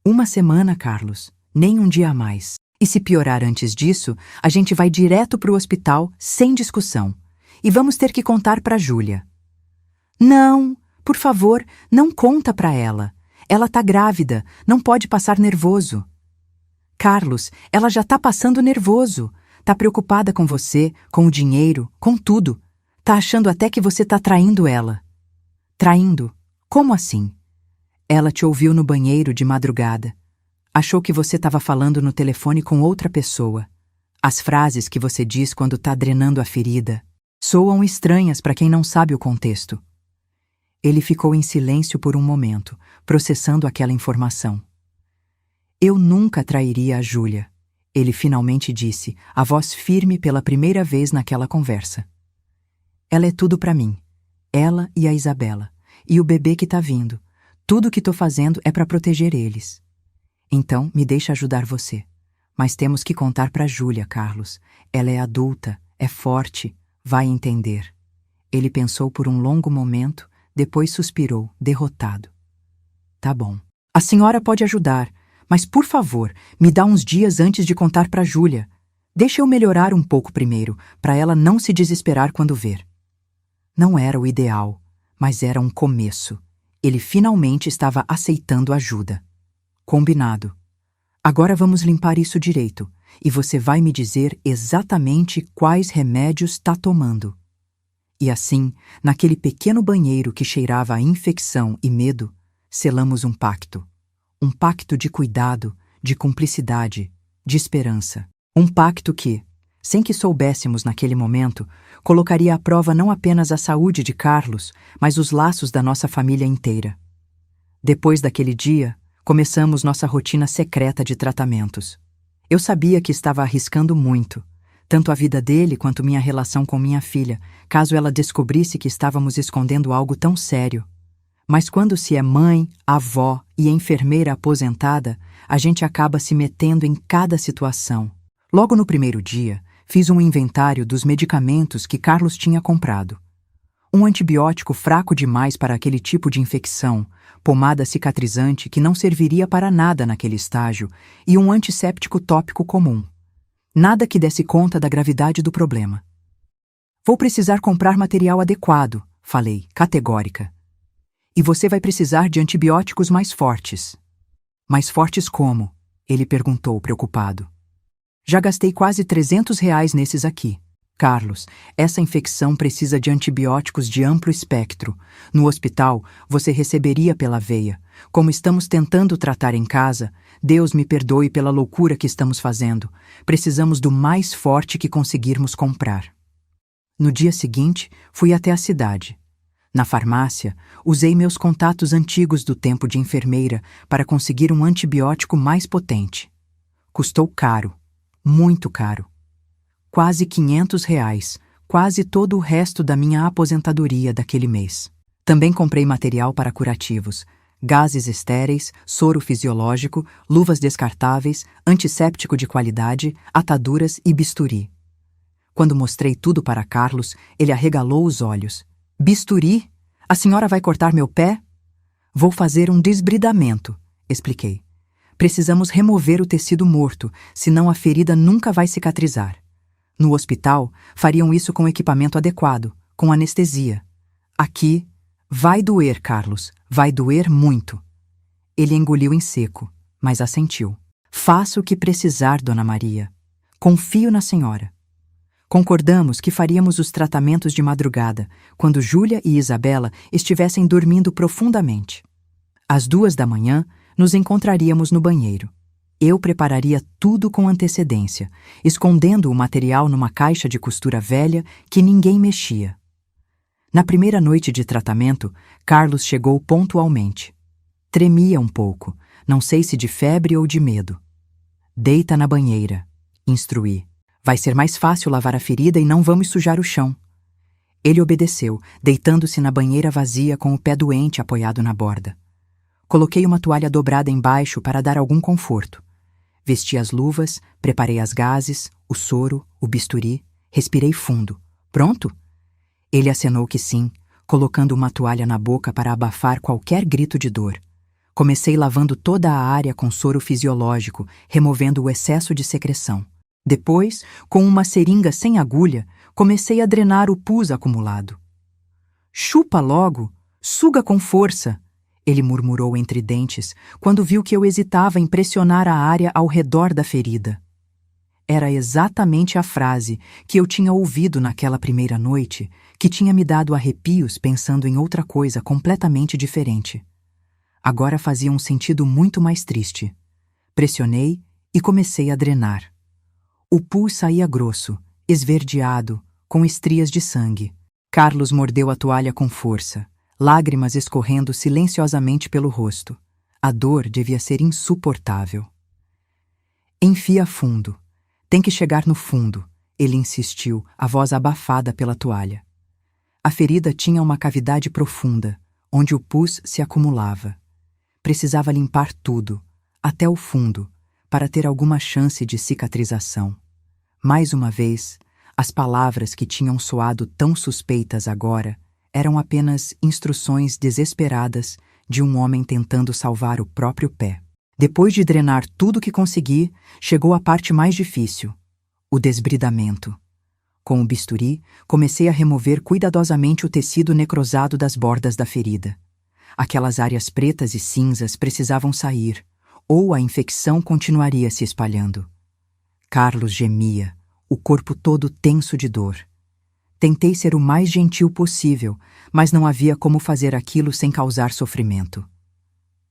Uma semana, Carlos, nem um dia a mais. E se piorar antes disso, a gente vai direto para o hospital, sem discussão. E vamos ter que contar para Júlia. Não, por favor, não conta para ela. Ela tá grávida, não pode passar nervoso. Carlos, ela já tá passando nervoso. Tá preocupada com você, com o dinheiro, com tudo. Tá achando até que você tá traindo ela. Traindo? Como assim? Ela te ouviu no banheiro de madrugada. Achou que você estava falando no telefone com outra pessoa. As frases que você diz quando tá drenando a ferida soam estranhas para quem não sabe o contexto. Ele ficou em silêncio por um momento, processando aquela informação. Eu nunca trairia a Júlia, ele finalmente disse, a voz firme pela primeira vez naquela conversa. Ela é tudo para mim. Ela e a Isabela. E o bebê que tá vindo. Tudo que tô fazendo é para proteger eles. Então, me deixa ajudar você. Mas temos que contar para Júlia, Carlos. Ela é adulta, é forte, vai entender. Ele pensou por um longo momento, depois suspirou, derrotado. Tá bom. A senhora pode ajudar, mas por favor, me dá uns dias antes de contar para Júlia. Deixa eu melhorar um pouco primeiro, para ela não se desesperar quando ver. Não era o ideal, mas era um começo. Ele finalmente estava aceitando ajuda. Combinado. Agora vamos limpar isso direito, e você vai me dizer exatamente quais remédios tá tomando. E assim, naquele pequeno banheiro que cheirava a infecção e medo, selamos um pacto. Um pacto de cuidado, de cumplicidade, de esperança. Um pacto que, sem que soubéssemos naquele momento, colocaria à prova não apenas a saúde de Carlos, mas os laços da nossa família inteira. Depois daquele dia, começamos nossa rotina secreta de tratamentos. Eu sabia que estava arriscando muito, tanto a vida dele quanto minha relação com minha filha, caso ela descobrisse que estávamos escondendo algo tão sério. Mas quando se é mãe, avó e enfermeira aposentada, a gente acaba se metendo em cada situação. Logo no primeiro dia, fiz um inventário dos medicamentos que Carlos tinha comprado. Um antibiótico fraco demais para aquele tipo de infecção, pomada cicatrizante que não serviria para nada naquele estágio e um antisséptico tópico comum. Nada que desse conta da gravidade do problema. Vou precisar comprar material adequado, falei, categórica. E você vai precisar de antibióticos mais fortes. Mais fortes como? Ele perguntou, preocupado. Já gastei quase R$ 300 nesses aqui. Carlos, essa infecção precisa de antibióticos de amplo espectro. No hospital, você receberia pela veia. Como estamos tentando tratar em casa, Deus me perdoe pela loucura que estamos fazendo. Precisamos do mais forte que conseguirmos comprar. No dia seguinte, fui até a cidade. Na farmácia, usei meus contatos antigos do tempo de enfermeira para conseguir um antibiótico mais potente. Custou caro, muito caro. Quase R$ 500, quase todo o resto da minha aposentadoria daquele mês. Também comprei material para curativos, gases estéreis, soro fisiológico, luvas descartáveis, antisséptico de qualidade, ataduras e bisturi. Quando mostrei tudo para Carlos, ele arregalou os olhos. Bisturi? A senhora vai cortar meu pé? Vou fazer um desbridamento, expliquei. Precisamos remover o tecido morto, senão a ferida nunca vai cicatrizar. No hospital, fariam isso com equipamento adequado, com anestesia. Aqui, vai doer, Carlos, vai doer muito. Ele engoliu em seco, mas assentiu. Faça o que precisar, Dona Maria. Confio na senhora. Concordamos que faríamos os tratamentos de madrugada, quando Júlia e Isabela estivessem dormindo profundamente. Às 2 da manhã, nos encontraríamos no banheiro. Eu prepararia tudo com antecedência, escondendo o material numa caixa de costura velha que ninguém mexia. Na primeira noite de tratamento, Carlos chegou pontualmente. Tremia um pouco, não sei se de febre ou de medo. Deita na banheira, instruí. Vai ser mais fácil lavar a ferida e não vamos sujar o chão. Ele obedeceu, deitando-se na banheira vazia com o pé doente apoiado na borda. Coloquei uma toalha dobrada embaixo para dar algum conforto. Vesti as luvas, preparei as gases, o soro, o bisturi, respirei fundo. Pronto? Ele acenou que sim, colocando uma toalha na boca para abafar qualquer grito de dor. Comecei lavando toda a área com soro fisiológico, removendo o excesso de secreção. Depois, com uma seringa sem agulha, comecei a drenar o pus acumulado. Chupa logo, suga com força, ele murmurou entre dentes, quando viu que eu hesitava em pressionar a área ao redor da ferida. Era exatamente a frase que eu tinha ouvido naquela primeira noite, que tinha me dado arrepios pensando em outra coisa completamente diferente. Agora fazia um sentido muito mais triste. Pressionei e comecei a drenar. O pus saía grosso, esverdeado, com estrias de sangue. Carlos mordeu a toalha com força, lágrimas escorrendo silenciosamente pelo rosto. A dor devia ser insuportável. Enfia fundo. Tem que chegar no fundo, ele insistiu, a voz abafada pela toalha. A ferida tinha uma cavidade profunda, onde o pus se acumulava. Precisava limpar tudo, até o fundo, para ter alguma chance de cicatrização. Mais uma vez, as palavras que tinham soado tão suspeitas agora eram apenas instruções desesperadas de um homem tentando salvar o próprio pé. Depois de drenar tudo que consegui, chegou a parte mais difícil, o desbridamento. Com o bisturi, comecei a remover cuidadosamente o tecido necrosado das bordas da ferida. Aquelas áreas pretas e cinzas precisavam sair. ou a infecção continuaria se espalhando. Carlos gemia, o corpo todo tenso de dor. Tentei ser o mais gentil possível, mas não havia como fazer aquilo sem causar sofrimento.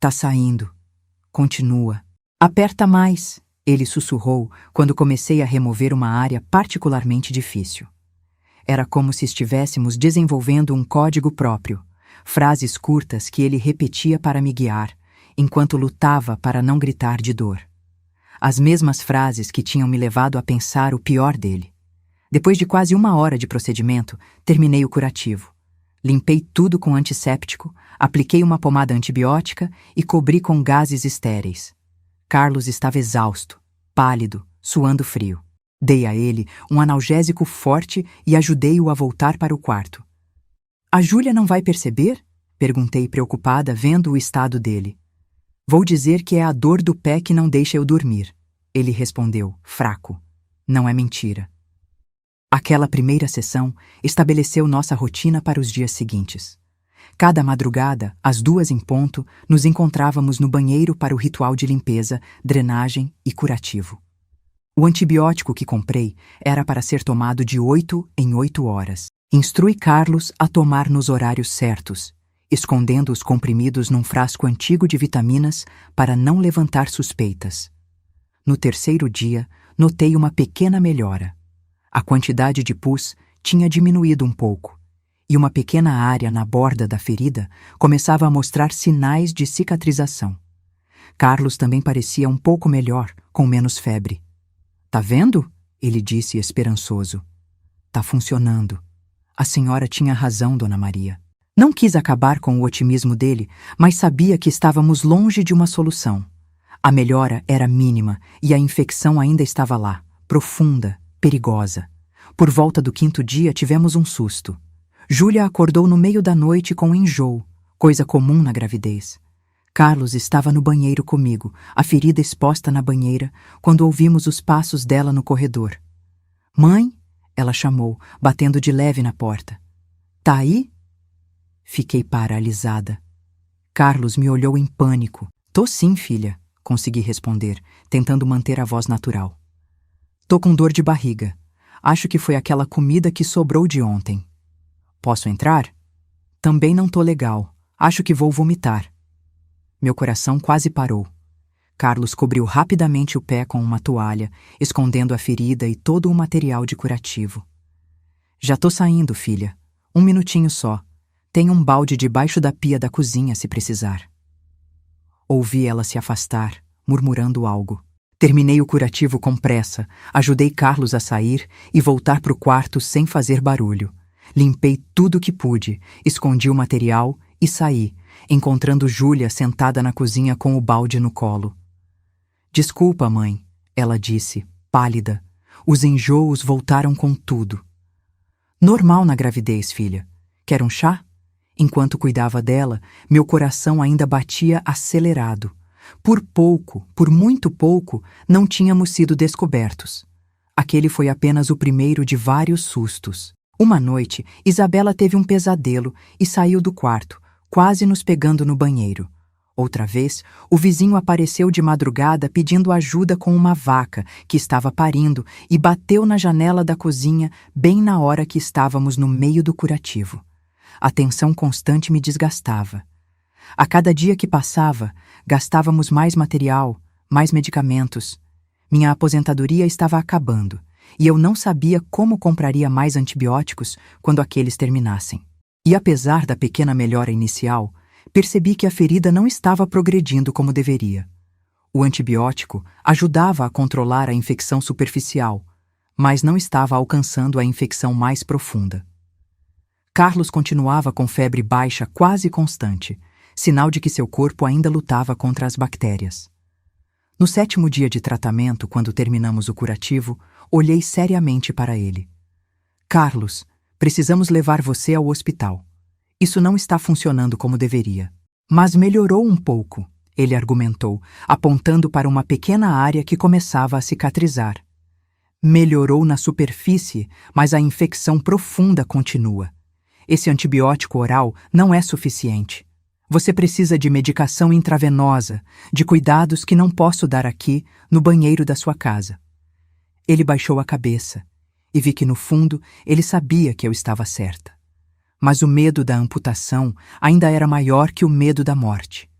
Tá saindo. Continua. Aperta mais, ele sussurrou quando comecei a remover uma área particularmente difícil. Era como se estivéssemos desenvolvendo um código próprio, frases curtas que ele repetia para me guiar, enquanto lutava para não gritar de dor. As mesmas frases que tinham me levado a pensar o pior dele. Depois de quase 1 hora de procedimento, terminei o curativo. Limpei tudo com antisséptico, apliquei uma pomada antibiótica e cobri com gases estéreis. Carlos estava exausto, pálido, suando frio. Dei a ele um analgésico forte e ajudei-o a voltar para o quarto. A Júlia não vai perceber? Perguntei preocupada, vendo o estado dele. Vou dizer que é a dor do pé que não deixa eu dormir. Ele respondeu, fraco. Não é mentira. Aquela primeira sessão estabeleceu nossa rotina para os dias seguintes. Cada madrugada, às 2 em ponto, nos encontrávamos no banheiro para o ritual de limpeza, drenagem e curativo. O antibiótico que comprei era para ser tomado de 8 em 8 horas. Instrui Carlos a tomar nos horários certos, escondendo os comprimidos num frasco antigo de vitaminas para não levantar suspeitas. No 3º dia, notei uma pequena melhora. A quantidade de pus tinha diminuído um pouco, e uma pequena área na borda da ferida começava a mostrar sinais de cicatrização. Carlos também parecia um pouco melhor, com menos febre. Tá vendo? Ele disse esperançoso. Tá funcionando. A senhora tinha razão, Dona Maria. Não quis acabar com o otimismo dele, mas sabia que estávamos longe de uma solução. A melhora era mínima e a infecção ainda estava lá, profunda, perigosa. Por volta do 5º dia tivemos um susto. Júlia acordou no meio da noite com enjoo, coisa comum na gravidez. Carlos estava no banheiro comigo, a ferida exposta na banheira, quando ouvimos os passos dela no corredor. Mãe? Ela chamou, batendo de leve na porta. Tá aí? Fiquei paralisada. Carlos me olhou em pânico. Tô sim, filha, consegui responder, tentando manter a voz natural. Tô com dor de barriga. Acho que foi aquela comida que sobrou de ontem. Posso entrar? Também não tô legal. Acho que vou vomitar. Meu coração quase parou. Carlos cobriu rapidamente o pé com uma toalha, escondendo a ferida e todo o material de curativo. Já tô saindo, filha. 1 minutinho só. Tem um balde debaixo da pia da cozinha se precisar. Ouvi ela se afastar, murmurando algo. Terminei o curativo com pressa, ajudei Carlos a sair e voltar para o quarto sem fazer barulho. Limpei tudo que pude, escondi o material e saí, encontrando Júlia sentada na cozinha com o balde no colo. Desculpa, mãe, ela disse, pálida. Os enjoos voltaram com tudo. Normal na gravidez, filha. Quer um chá? Enquanto cuidava dela, meu coração ainda batia acelerado. Por pouco, por muito pouco, não tínhamos sido descobertos. Aquele foi apenas o primeiro de vários sustos. Uma noite, Isabela teve um pesadelo e saiu do quarto, quase nos pegando no banheiro. Outra vez, o vizinho apareceu de madrugada pedindo ajuda com uma vaca que estava parindo e bateu na janela da cozinha bem na hora que estávamos no meio do curativo. A tensão constante me desgastava. A cada dia que passava, gastávamos mais material, mais medicamentos. Minha aposentadoria estava acabando, e eu não sabia como compraria mais antibióticos quando aqueles terminassem. E apesar da pequena melhora inicial, percebi que a ferida não estava progredindo como deveria. O antibiótico ajudava a controlar a infecção superficial, mas não estava alcançando a infecção mais profunda. Carlos continuava com febre baixa quase constante, sinal de que seu corpo ainda lutava contra as bactérias. No 7º dia de tratamento, quando terminamos o curativo, olhei seriamente para ele. Carlos, precisamos levar você ao hospital. Isso não está funcionando como deveria. Mas melhorou um pouco, ele argumentou, apontando para uma pequena área que começava a cicatrizar. Melhorou na superfície, mas a infecção profunda continua. Esse antibiótico oral não é suficiente. Você precisa de medicação intravenosa, de cuidados que não posso dar aqui, no banheiro da sua casa. Ele baixou a cabeça e vi que, no fundo, ele sabia que eu estava certa. Mas o medo da amputação ainda era maior que o medo da morte.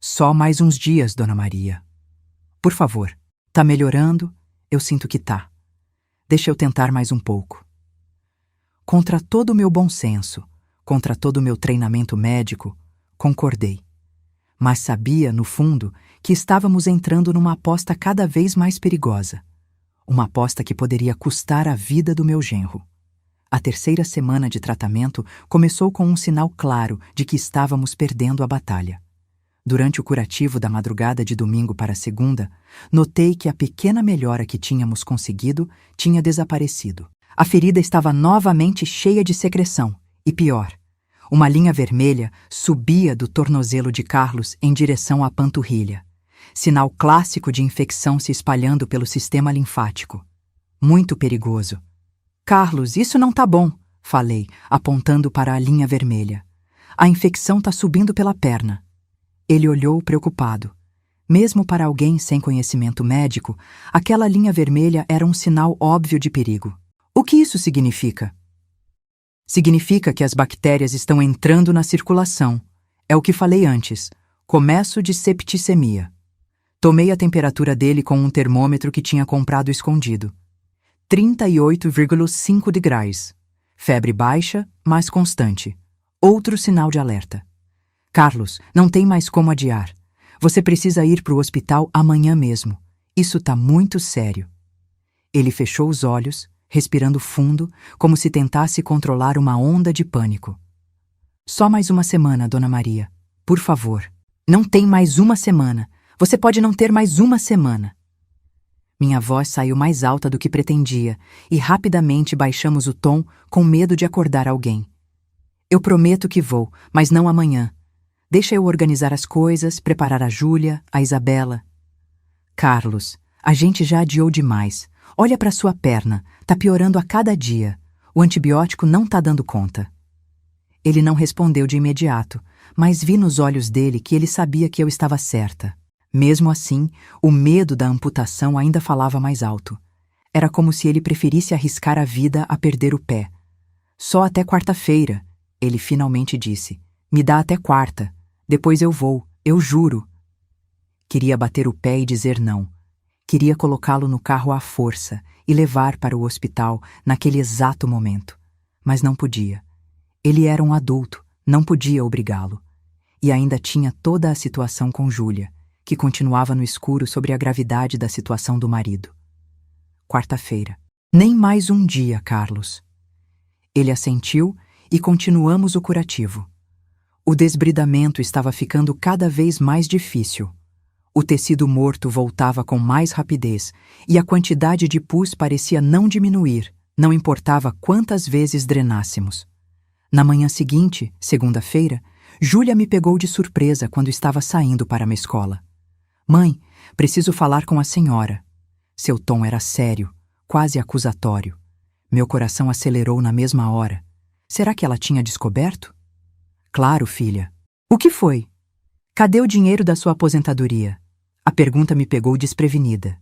Só mais uns dias, Dona Maria. Por favor, tá melhorando? Eu sinto que tá. Deixa eu tentar mais um pouco. Contra todo o meu bom senso, contra todo o meu treinamento médico, concordei. Mas sabia, no fundo, que estávamos entrando numa aposta cada vez mais perigosa. Uma aposta que poderia custar a vida do meu genro. A terceira semana de tratamento começou com um sinal claro de que estávamos perdendo a batalha. Durante o curativo da madrugada de domingo para segunda, notei que a pequena melhora que tínhamos conseguido tinha desaparecido. A ferida estava novamente cheia de secreção, e pior, uma linha vermelha subia do tornozelo de Carlos em direção à panturrilha. Sinal clássico de infecção se espalhando pelo sistema linfático. Muito perigoso. Carlos, isso não tá bom, falei, apontando para a linha vermelha. A infecção tá subindo pela perna. Ele olhou preocupado. Mesmo para alguém sem conhecimento médico, aquela linha vermelha era um sinal óbvio de perigo. O que isso significa? Significa que as bactérias estão entrando na circulação. É o que falei antes. Começo de septicemia. Tomei a temperatura dele com um termômetro que tinha comprado escondido. 38,5 degraus. Febre baixa, mas constante. Outro sinal de alerta. Carlos, não tem mais como adiar. Você precisa ir para o hospital amanhã mesmo. Isso tá muito sério. Ele fechou os olhos, respirando fundo, como se tentasse controlar uma onda de pânico. Só mais uma semana, Dona Maria. Por favor. Não tem mais uma semana. Você pode não ter mais uma semana. Minha voz saiu mais alta do que pretendia e rapidamente baixamos o tom com medo de acordar alguém. Eu prometo que vou, mas não amanhã. Deixa eu organizar as coisas, preparar a Júlia, a Isabela. Carlos, a gente já adiou demais. Olha para sua perna, tá piorando a cada dia. O antibiótico não tá dando conta. Ele não respondeu de imediato, mas vi nos olhos dele que ele sabia que eu estava certa. Mesmo assim, o medo da amputação ainda falava mais alto. Era como se ele preferisse arriscar a vida a perder o pé. Só até quarta-feira, ele finalmente disse. Me dá até quarta. Depois eu vou, eu juro. Queria bater o pé e dizer não. Queria colocá-lo no carro à força e levar para o hospital naquele exato momento. Mas não podia. Ele era um adulto, não podia obrigá-lo. E ainda tinha toda a situação com Júlia, que continuava no escuro sobre a gravidade da situação do marido. Quarta-feira. Nem mais um dia, Carlos. Ele assentiu e continuamos o curativo. O desbridamento estava ficando cada vez mais difícil. O tecido morto voltava com mais rapidez e a quantidade de pus parecia não diminuir, não importava quantas vezes drenássemos. Na manhã seguinte, segunda-feira, Júlia me pegou de surpresa quando estava saindo para a escola. Mãe, preciso falar com a senhora. Seu tom era sério, quase acusatório. Meu coração acelerou na mesma hora. Será que ela tinha descoberto? Claro, filha. O que foi? Cadê o dinheiro da sua aposentadoria? A pergunta me pegou desprevenida.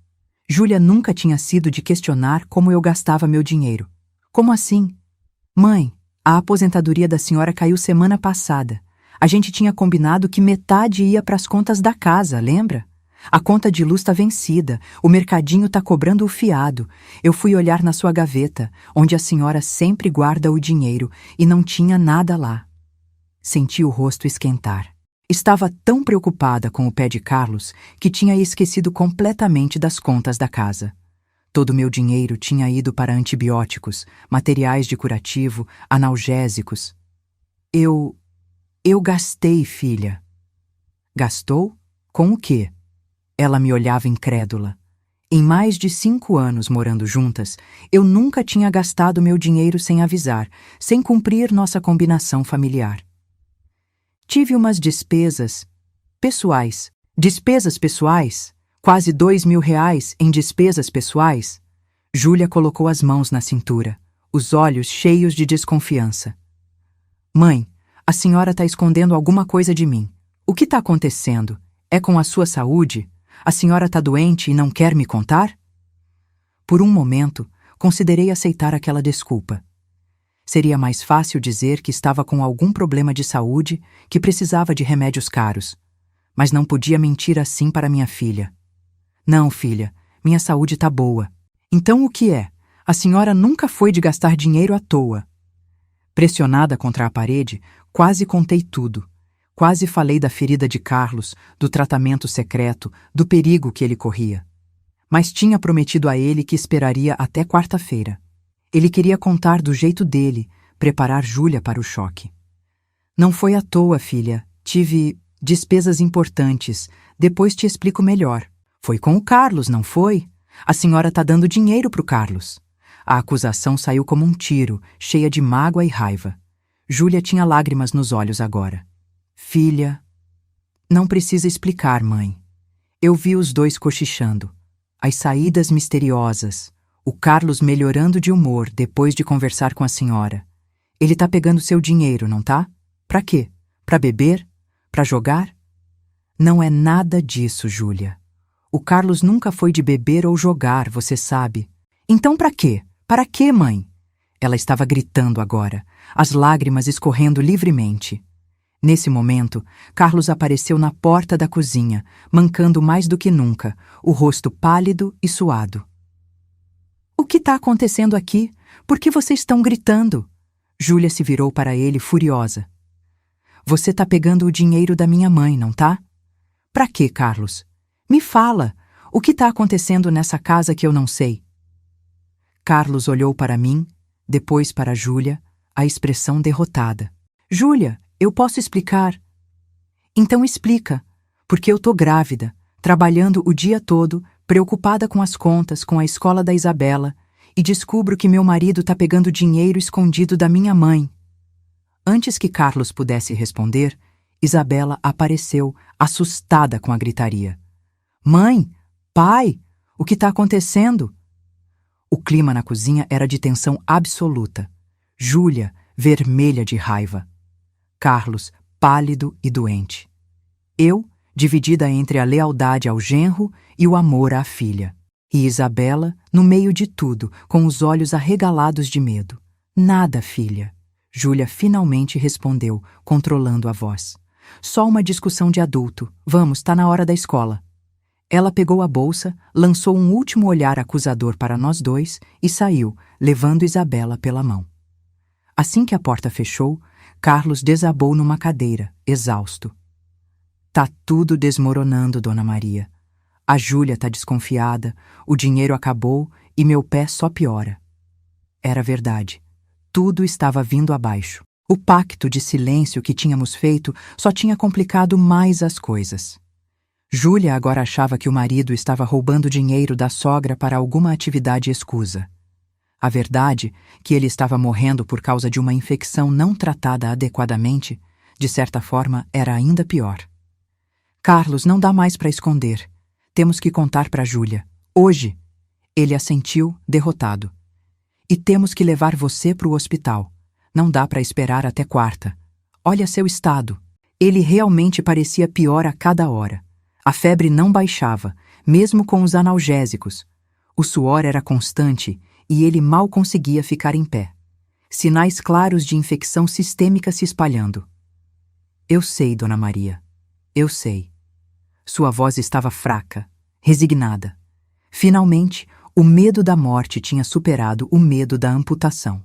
Júlia nunca tinha sido de questionar como eu gastava meu dinheiro. Como assim? Mãe, a aposentadoria da senhora caiu semana passada. A gente tinha combinado que metade ia para as contas da casa, lembra? A conta de luz está vencida, o mercadinho está cobrando o fiado. Eu fui olhar na sua gaveta, onde a senhora sempre guarda o dinheiro, e não tinha nada lá. Senti o rosto esquentar. Estava tão preocupada com o pé de Carlos que tinha esquecido completamente das contas da casa. Todo o meu dinheiro tinha ido para antibióticos, materiais de curativo, analgésicos. Eu gastei, filha. Gastou? Com o quê? Ela me olhava incrédula. Em mais de 5 anos morando juntas, eu nunca tinha gastado meu dinheiro sem avisar, sem cumprir nossa combinação familiar. Tive umas despesas pessoais. Despesas pessoais? Quase R$ 2.000 em despesas pessoais? Júlia colocou as mãos na cintura, os olhos cheios de desconfiança. Mãe, A senhora está escondendo alguma coisa de mim. O que está acontecendo? É com a sua saúde? A senhora está doente e não quer me contar? Por um momento, considerei aceitar aquela desculpa. Seria mais fácil dizer que estava com algum problema de saúde, que precisava de remédios caros. Mas não podia mentir assim para minha filha. Não, filha, minha saúde está boa. Então o que é? A senhora nunca foi de gastar dinheiro à toa. Pressionada contra a parede, quase contei tudo. Quase falei da ferida de Carlos, do tratamento secreto, do perigo que ele corria. Mas tinha prometido a ele que esperaria até quarta-feira. Ele queria contar do jeito dele, preparar Júlia para o choque. Não foi à toa, filha. Tive despesas importantes. Depois te explico melhor. Foi com o Carlos, não foi? A senhora está dando dinheiro para o Carlos. A acusação saiu como um tiro, cheia de mágoa e raiva. Júlia tinha lágrimas nos olhos agora. Filha, não precisa explicar, mãe. Eu vi os dois cochichando. As saídas misteriosas. O Carlos melhorando de humor depois de conversar com a senhora. Ele tá pegando seu dinheiro, não tá? Pra quê? Pra beber? Pra jogar? Não é nada disso, Júlia. O Carlos nunca foi de beber ou jogar, você sabe. Então pra quê? Para quê, mãe? Ela estava gritando agora, as lágrimas escorrendo livremente. Nesse momento, Carlos apareceu na porta da cozinha, mancando mais do que nunca, o rosto pálido e suado. O que está acontecendo aqui? Por que vocês estão gritando? Júlia se virou para ele furiosa. Você está pegando o dinheiro da minha mãe, não tá? Pra quê, Carlos? Me fala, o que está acontecendo nessa casa que eu não sei? Carlos olhou para mim, depois para Júlia, a expressão derrotada. Júlia, eu posso explicar. Então explica, porque eu tô grávida, trabalhando o dia todo, preocupada com as contas, com a escola da Isabela, e descubro que meu marido tá pegando dinheiro escondido da minha mãe. Antes que Carlos pudesse responder, Isabela apareceu, assustada com a gritaria. Mãe, pai, o que tá acontecendo? O clima na cozinha era de tensão absoluta. Júlia, vermelha de raiva. Carlos, pálido e doente. Eu, dividida entre a lealdade ao genro e o amor à filha. E Isabela, no meio de tudo, com os olhos arregalados de medo. Nada, filha. Júlia finalmente respondeu, controlando a voz. Só uma discussão de adulto. Vamos, tá na hora da escola. Ela pegou a bolsa, lançou um último olhar acusador para nós dois e saiu, levando Isabela pela mão. Assim que a porta fechou, Carlos desabou numa cadeira, exausto. Tá tudo desmoronando, Dona Maria. A Júlia tá desconfiada, o dinheiro acabou e meu pé só piora. Era verdade. Tudo estava vindo abaixo. O pacto de silêncio que tínhamos feito só tinha complicado mais as coisas. Júlia agora achava que o marido estava roubando dinheiro da sogra para alguma atividade escusa. A verdade, que ele estava morrendo por causa de uma infecção não tratada adequadamente, de certa forma era ainda pior. Carlos, não dá mais para esconder. Temos que contar para Júlia. Hoje. Ele assentiu, derrotado. E temos que levar você para o hospital. Não dá para esperar até quarta. Olha seu estado. Ele realmente parecia pior a cada hora. A febre não baixava, mesmo com os analgésicos. O suor era constante e ele mal conseguia ficar em pé. Sinais claros de infecção sistêmica se espalhando. Eu sei, Dona Maria. Eu sei. Sua voz estava fraca, resignada. Finalmente, o medo da morte tinha superado o medo da amputação.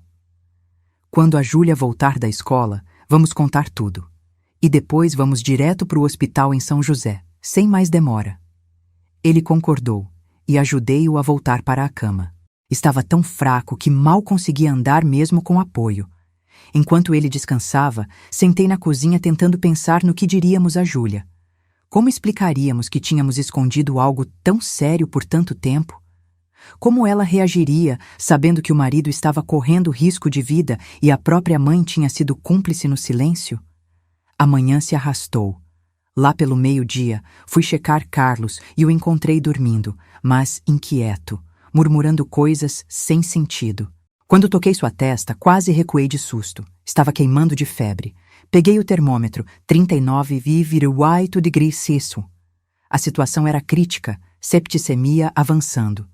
Quando a Júlia voltar da escola, vamos contar tudo. E depois vamos direto para o hospital em São José, sem mais demora. Ele concordou, e ajudei-o a voltar para a cama. Estava tão fraco que mal conseguia andar mesmo com apoio. Enquanto ele descansava, sentei na cozinha tentando pensar no que diríamos a Júlia. Como explicaríamos que tínhamos escondido algo tão sério por tanto tempo? Como ela reagiria, sabendo que o marido estava correndo risco de vida e a própria mãe tinha sido cúmplice no silêncio? A manhã se arrastou. Lá pelo meio-dia, fui checar Carlos e o encontrei dormindo, mas inquieto, murmurando coisas sem sentido. Quando toquei sua testa, quase recuei de susto. Estava queimando de febre. Peguei o termômetro, 39,8 degrees Celsius. A situação era crítica, septicemia avançando.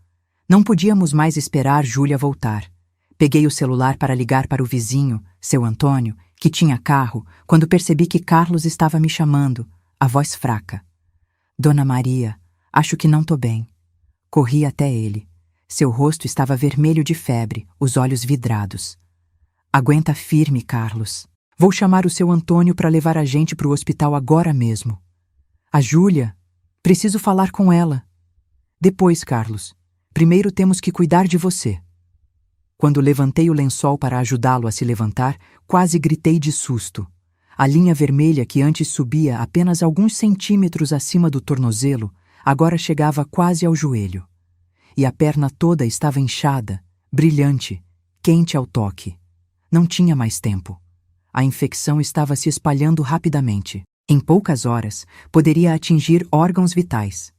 Não podíamos mais esperar Júlia voltar. Peguei o celular para ligar para o vizinho, seu Antônio, que tinha carro, quando percebi que Carlos estava me chamando, a voz fraca. Dona Maria, acho que não tô bem. Corri até ele. Seu rosto estava vermelho de febre, os olhos vidrados. Aguenta firme, Carlos. Vou chamar o seu Antônio para levar a gente para o hospital agora mesmo. A Júlia, preciso falar com ela. Depois, Carlos. Primeiro temos que cuidar de você. Quando levantei o lençol para ajudá-lo a se levantar, quase gritei de susto. A linha vermelha que antes subia apenas alguns centímetros acima do tornozelo, agora chegava quase ao joelho. E a perna toda estava inchada, brilhante, quente ao toque. Não tinha mais tempo. A infecção estava se espalhando rapidamente. Em poucas horas, poderia atingir órgãos vitais.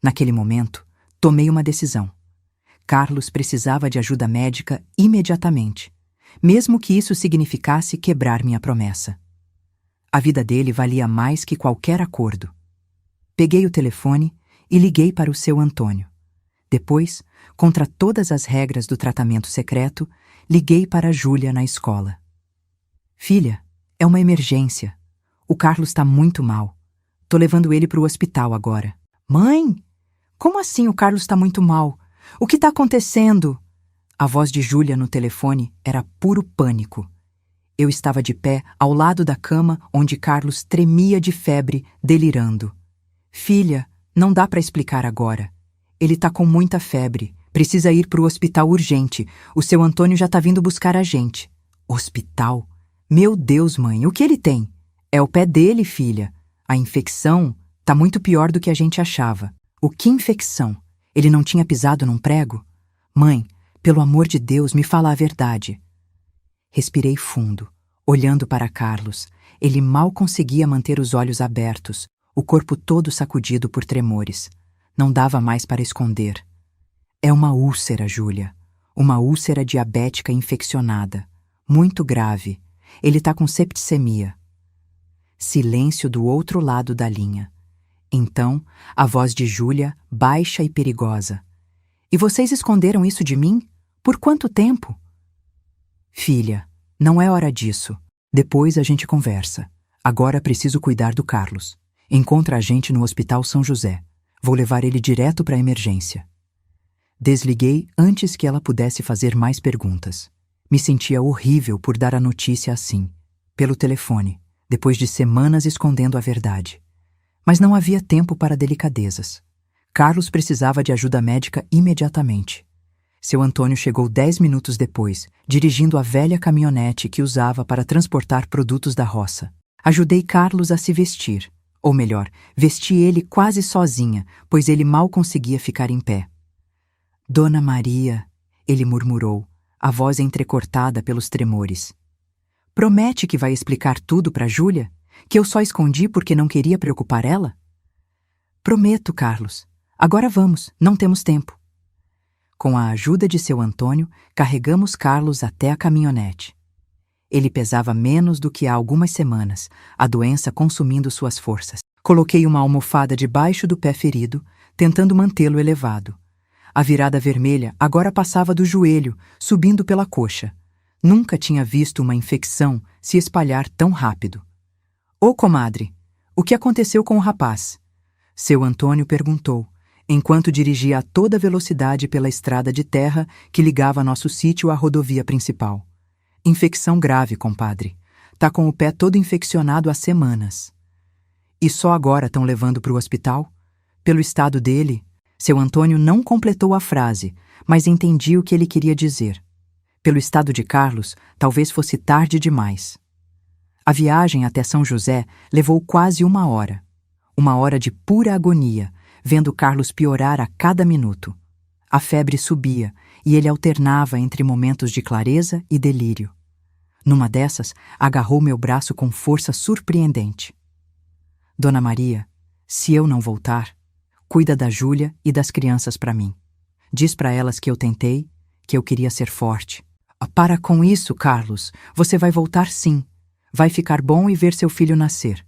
Naquele momento, tomei uma decisão. Carlos precisava de ajuda médica imediatamente, mesmo que isso significasse quebrar minha promessa. A vida dele valia mais que qualquer acordo. Peguei o telefone e liguei para o seu Antônio. Depois, contra todas as regras do tratamento secreto, liguei para a Júlia na escola. Filha, é uma emergência. O Carlos está muito mal. Tô levando ele para o hospital agora. Mãe? Como assim o Carlos está muito mal? O que está acontecendo? A voz de Júlia no telefone era puro pânico. Eu estava de pé ao lado da cama onde Carlos tremia de febre, delirando. Filha, não dá para explicar agora. Ele está com muita febre. Precisa ir para o hospital urgente. O seu Antônio já está vindo buscar a gente. Hospital? Meu Deus, mãe, o que ele tem? É o pé dele, filha. A infecção tá muito pior do que a gente achava. O que infecção? Ele não tinha pisado num prego? Mãe, pelo amor de Deus, me fala a verdade. Respirei fundo, olhando para Carlos. Ele mal conseguia manter os olhos abertos, o corpo todo sacudido por tremores. Não dava mais para esconder. É uma úlcera, Júlia. Uma úlcera diabética infeccionada. Muito grave. Ele tá com septicemia. Silêncio do outro lado da linha. Então, a voz de Júlia, baixa e perigosa. E vocês esconderam isso de mim? Por quanto tempo? Filha, não é hora disso. Depois a gente conversa. Agora preciso cuidar do Carlos. Encontra a gente no Hospital São José. Vou levar ele direto para a emergência. Desliguei antes que ela pudesse fazer mais perguntas. Me sentia horrível por dar a notícia assim, pelo telefone, depois de semanas escondendo a verdade. Mas não havia tempo para delicadezas. Carlos precisava de ajuda médica imediatamente. Seu Antônio chegou 10 minutos depois, dirigindo a velha caminhonete que usava para transportar produtos da roça. Ajudei Carlos a se vestir. Ou melhor, vesti ele quase sozinha, pois ele mal conseguia ficar em pé. Dona Maria, ele murmurou, a voz entrecortada pelos tremores. Promete que vai explicar tudo para Júlia? Que eu só escondi porque não queria preocupar ela? Prometo, Carlos. Agora vamos, não temos tempo. Com a ajuda de seu Antônio, carregamos Carlos até a caminhonete. Ele pesava menos do que há algumas semanas, a doença consumindo suas forças. Coloquei uma almofada debaixo do pé ferido, tentando mantê-lo elevado. A virada vermelha agora passava do joelho, subindo pela coxa. Nunca tinha visto uma infecção se espalhar tão rápido. Ô, comadre, o que aconteceu com o rapaz? Seu Antônio perguntou, enquanto dirigia a toda velocidade pela estrada de terra que ligava nosso sítio à rodovia principal. Infecção grave, compadre. Tá com o pé todo infeccionado há semanas. E só agora estão levando para o hospital? Pelo estado dele, seu Antônio não completou a frase, mas entendi o que ele queria dizer. Pelo estado de Carlos, talvez fosse tarde demais. A viagem até São José levou quase 1 hora. 1 hora de pura agonia, vendo Carlos piorar a cada minuto. A febre subia e ele alternava entre momentos de clareza e delírio. Numa dessas, agarrou meu braço com força surpreendente. Dona Maria, se eu não voltar, cuida da Júlia e das crianças para mim. Diz para elas que eu tentei, que eu queria ser forte. Para com isso, Carlos. Você vai voltar sim. Vai ficar bom e ver seu filho nascer.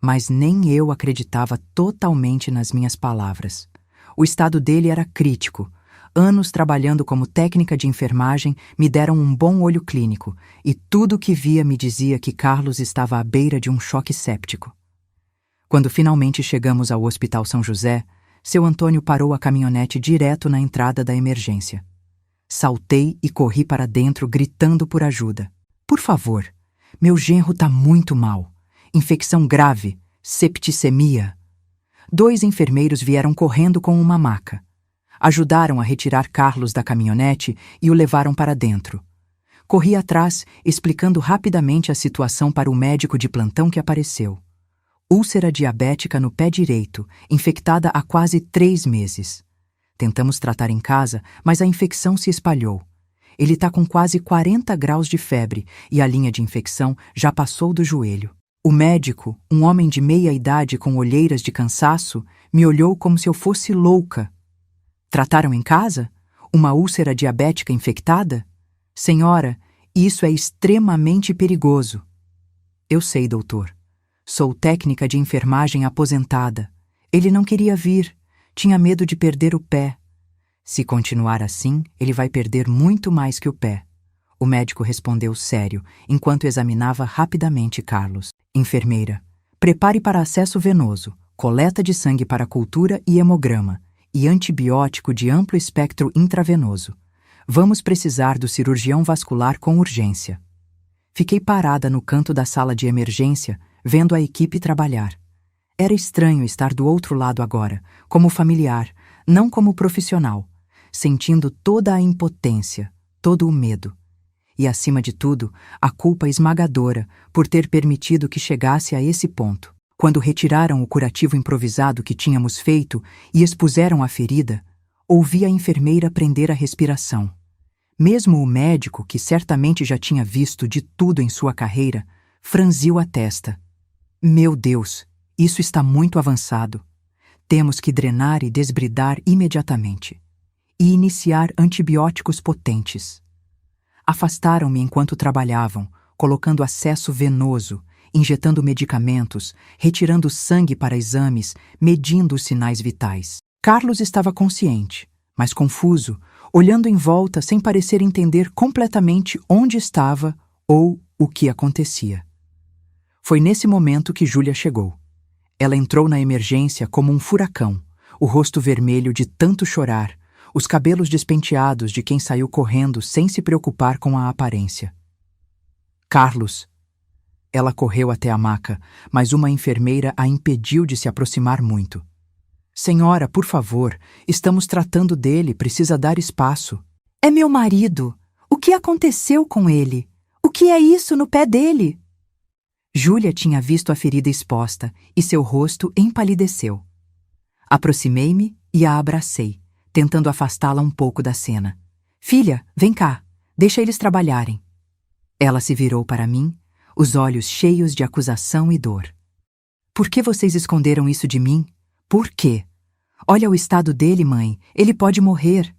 Mas nem eu acreditava totalmente nas minhas palavras. O estado dele era crítico. Anos trabalhando como técnica de enfermagem me deram um bom olho clínico, e tudo o que via me dizia que Carlos estava à beira de um choque séptico. Quando finalmente chegamos ao Hospital São José, seu Antônio parou a caminhonete direto na entrada da emergência. Saltei e corri para dentro, gritando por ajuda. Por favor, meu genro tá muito mal. Infecção grave, septicemia. 2 enfermeiros vieram correndo com uma maca. Ajudaram a retirar Carlos da caminhonete e o levaram para dentro. Corri atrás, explicando rapidamente a situação para o médico de plantão que apareceu. Úlcera diabética no pé direito, infectada há quase 3 meses. Tentamos tratar em casa, mas a infecção se espalhou. Ele está com quase 40 graus de febre e a linha de infecção já passou do joelho. O médico, um homem de meia idade com olheiras de cansaço, me olhou como se eu fosse louca. Trataram em casa? Uma úlcera diabética infectada? Senhora, isso é extremamente perigoso. Eu sei, doutor. Sou técnica de enfermagem aposentada. Ele não queria vir. Tinha medo de perder o pé. Se continuar assim, ele vai perder muito mais que o pé. O médico respondeu sério, enquanto examinava rapidamente Carlos. Enfermeira, prepare para acesso venoso, coleta de sangue para cultura e hemograma, e antibiótico de amplo espectro intravenoso. Vamos precisar do cirurgião vascular com urgência. Fiquei parada no canto da sala de emergência, vendo a equipe trabalhar. Era estranho estar do outro lado agora, como familiar, não como profissional, sentindo toda a impotência, todo o medo. E, acima de tudo, a culpa esmagadora por ter permitido que chegasse a esse ponto. Quando retiraram o curativo improvisado que tínhamos feito e expuseram a ferida, ouvi a enfermeira prender a respiração. Mesmo o médico, que certamente já tinha visto de tudo em sua carreira, franziu a testa. Meu Deus, isso está muito avançado. Temos que drenar e desbridar imediatamente. E iniciar antibióticos potentes. Afastaram-me enquanto trabalhavam, colocando acesso venoso, injetando medicamentos, retirando sangue para exames, medindo os sinais vitais. Carlos estava consciente, mas confuso, olhando em volta sem parecer entender completamente onde estava ou o que acontecia. Foi nesse momento que Júlia chegou. Ela entrou na emergência como um furacão, o rosto vermelho de tanto chorar, os cabelos despenteados de quem saiu correndo sem se preocupar com a aparência. Carlos. Ela correu até a maca, mas uma enfermeira a impediu de se aproximar muito. Senhora, por favor, estamos tratando dele, precisa dar espaço. É meu marido. O que aconteceu com ele? O que é isso no pé dele? Júlia tinha visto a ferida exposta e seu rosto empalideceu. Aproximei-me e a abracei, tentando afastá-la um pouco da cena. Filha, vem cá, deixa eles trabalharem. Ela se virou para mim, os olhos cheios de acusação e dor. Por que vocês esconderam isso de mim? Por quê? Olha o estado dele, mãe, ele pode morrer.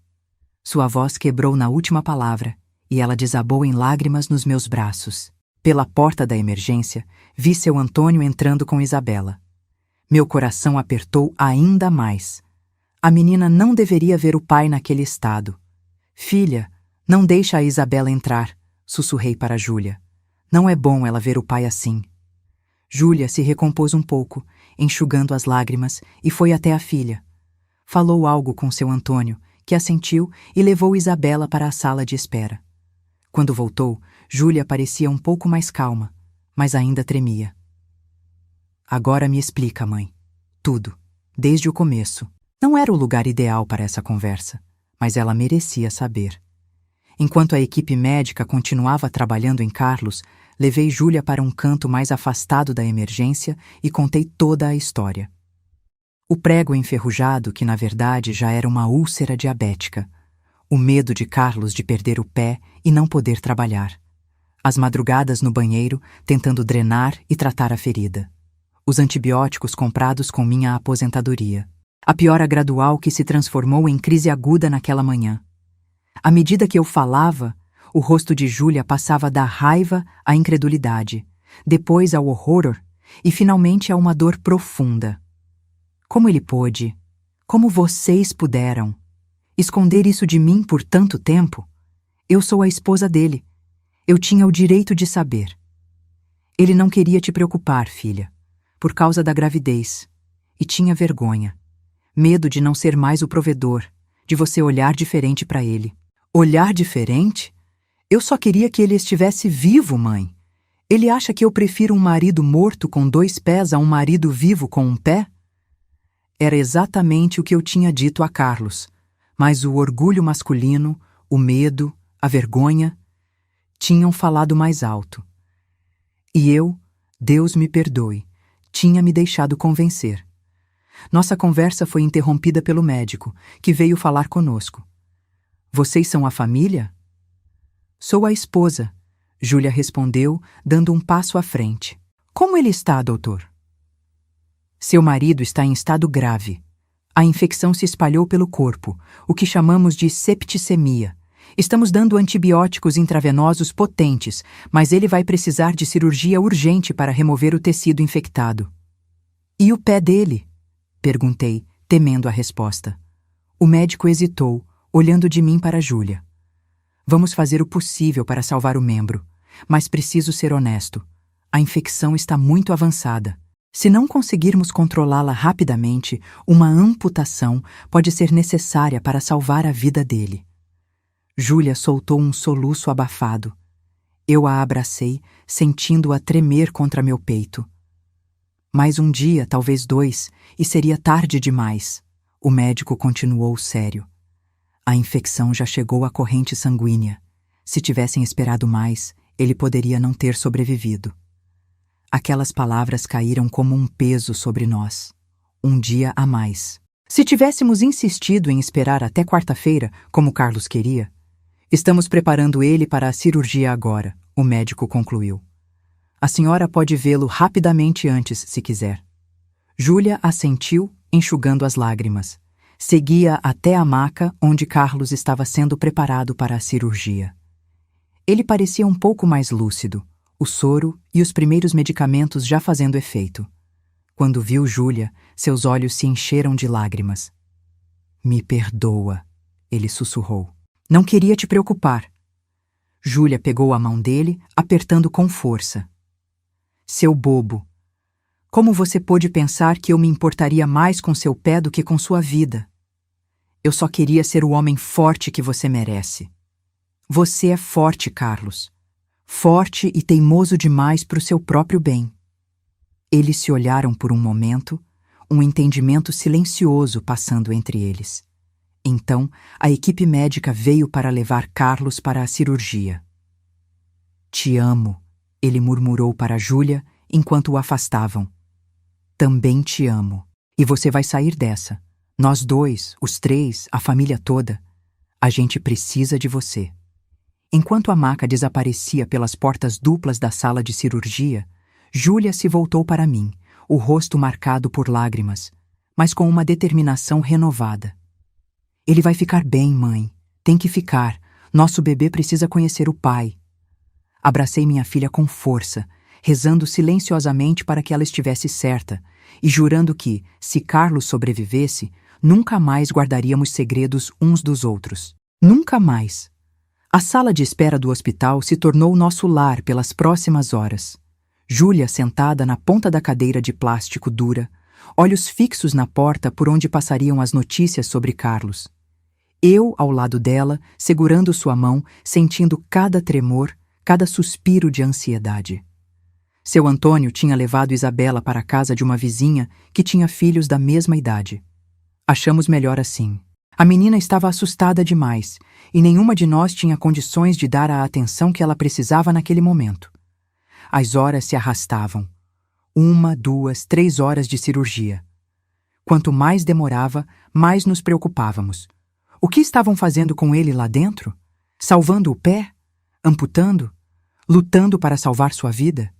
Sua voz quebrou na última palavra e ela desabou em lágrimas nos meus braços. Pela porta da emergência, vi seu Antônio entrando com Isabela. Meu coração apertou ainda mais. A menina não deveria ver o pai naquele estado. Filha, não deixa a Isabela entrar, sussurrei para Júlia. Não é bom ela ver o pai assim. Júlia se recompôs um pouco, enxugando as lágrimas, e foi até a filha. Falou algo com seu Antônio, que assentiu e levou Isabela para a sala de espera. Quando voltou, Júlia parecia um pouco mais calma, mas ainda tremia. Agora me explica, mãe. Tudo, desde o começo. Não era o lugar ideal para essa conversa, mas ela merecia saber. Enquanto a equipe médica continuava trabalhando em Carlos, levei Júlia para um canto mais afastado da emergência e contei toda a história. O prego enferrujado, que na verdade já era uma úlcera diabética. O medo de Carlos de perder o pé e não poder trabalhar. As madrugadas no banheiro, tentando drenar e tratar a ferida. Os antibióticos comprados com minha aposentadoria. A piora gradual que se transformou em crise aguda naquela manhã. À medida que eu falava, o rosto de Júlia passava da raiva à incredulidade, depois ao horror e finalmente a uma dor profunda. Como ele pôde, como vocês puderam, esconder isso de mim por tanto tempo? Eu sou a esposa dele. Eu tinha o direito de saber. Ele não queria te preocupar, filha, por causa da gravidez, e tinha vergonha. Medo de não ser mais o provedor, de você olhar diferente para ele. Olhar diferente? Eu só queria que ele estivesse vivo, mãe. Ele acha que eu prefiro um marido morto com 2 pés a um marido vivo com 1 pé? Era exatamente o que eu tinha dito a Carlos, mas o orgulho masculino, o medo, a vergonha, tinham falado mais alto. E eu, Deus me perdoe, tinha me deixado convencer. Nossa conversa foi interrompida pelo médico, que veio falar conosco. Vocês são a família? Sou a esposa, Júlia respondeu, dando um passo à frente. Como ele está, doutor? Seu marido está em estado grave. A infecção se espalhou pelo corpo, o que chamamos de septicemia. Estamos dando antibióticos intravenosos potentes, mas ele vai precisar de cirurgia urgente para remover o tecido infectado. E o pé dele? Perguntei, temendo a resposta. O médico hesitou, olhando de mim para Júlia. Vamos fazer o possível para salvar o membro, mas preciso ser honesto. A infecção está muito avançada. Se não conseguirmos controlá-la rapidamente, uma amputação pode ser necessária para salvar a vida dele. Júlia soltou um soluço abafado. Eu a abracei, sentindo-a tremer contra meu peito. Mais um dia, talvez 2, e seria tarde demais. O médico continuou sério. A infecção já chegou à corrente sanguínea. Se tivessem esperado mais, ele poderia não ter sobrevivido. Aquelas palavras caíram como um peso sobre nós. Um dia a mais. Se tivéssemos insistido em esperar até quarta-feira, como Carlos queria, estamos preparando ele para a cirurgia agora, o médico concluiu. A senhora pode vê-lo rapidamente antes, se quiser. Júlia assentiu, enxugando as lágrimas. Seguia até a maca onde Carlos estava sendo preparado para a cirurgia. Ele parecia um pouco mais lúcido, o soro e os primeiros medicamentos já fazendo efeito. Quando viu Júlia, seus olhos se encheram de lágrimas. Me perdoa, ele sussurrou. Não queria te preocupar. Júlia pegou a mão dele, apertando com força. Seu bobo. Como você pôde pensar que eu me importaria mais com seu pé do que com sua vida? Eu só queria ser o homem forte que você merece. Você é forte, Carlos. Forte e teimoso demais para o seu próprio bem. Eles se olharam por um momento, um entendimento silencioso passando entre eles. Então, a equipe médica veio para levar Carlos para a cirurgia. Te amo, ele murmurou para Júlia enquanto o afastavam. Também te amo. E você vai sair dessa. Nós 2, os 3, a família toda. A gente precisa de você. Enquanto a maca desaparecia pelas portas duplas da sala de cirurgia, Júlia se voltou para mim, o rosto marcado por lágrimas, mas com uma determinação renovada. Ele vai ficar bem, mãe. Tem que ficar. Nosso bebê precisa conhecer o pai. Abracei minha filha com força, rezando silenciosamente para que ela estivesse certa, e jurando que, se Carlos sobrevivesse, nunca mais guardaríamos segredos uns dos outros. Nunca mais. A sala de espera do hospital se tornou nosso lar pelas próximas horas. Júlia sentada na ponta da cadeira de plástico dura, olhos fixos na porta por onde passariam as notícias sobre Carlos. Eu, ao lado dela, segurando sua mão, sentindo cada tremor, cada suspiro de ansiedade. Seu Antônio tinha levado Isabela para a casa de uma vizinha que tinha filhos da mesma idade. Achamos melhor assim. A menina estava assustada demais, e nenhuma de nós tinha condições de dar a atenção que ela precisava naquele momento. As horas se arrastavam. 1, 2, 3 horas de cirurgia. Quanto mais demorava, mais nos preocupávamos. O que estavam fazendo com ele lá dentro? Salvando o pé? Amputando? Lutando para salvar sua vida?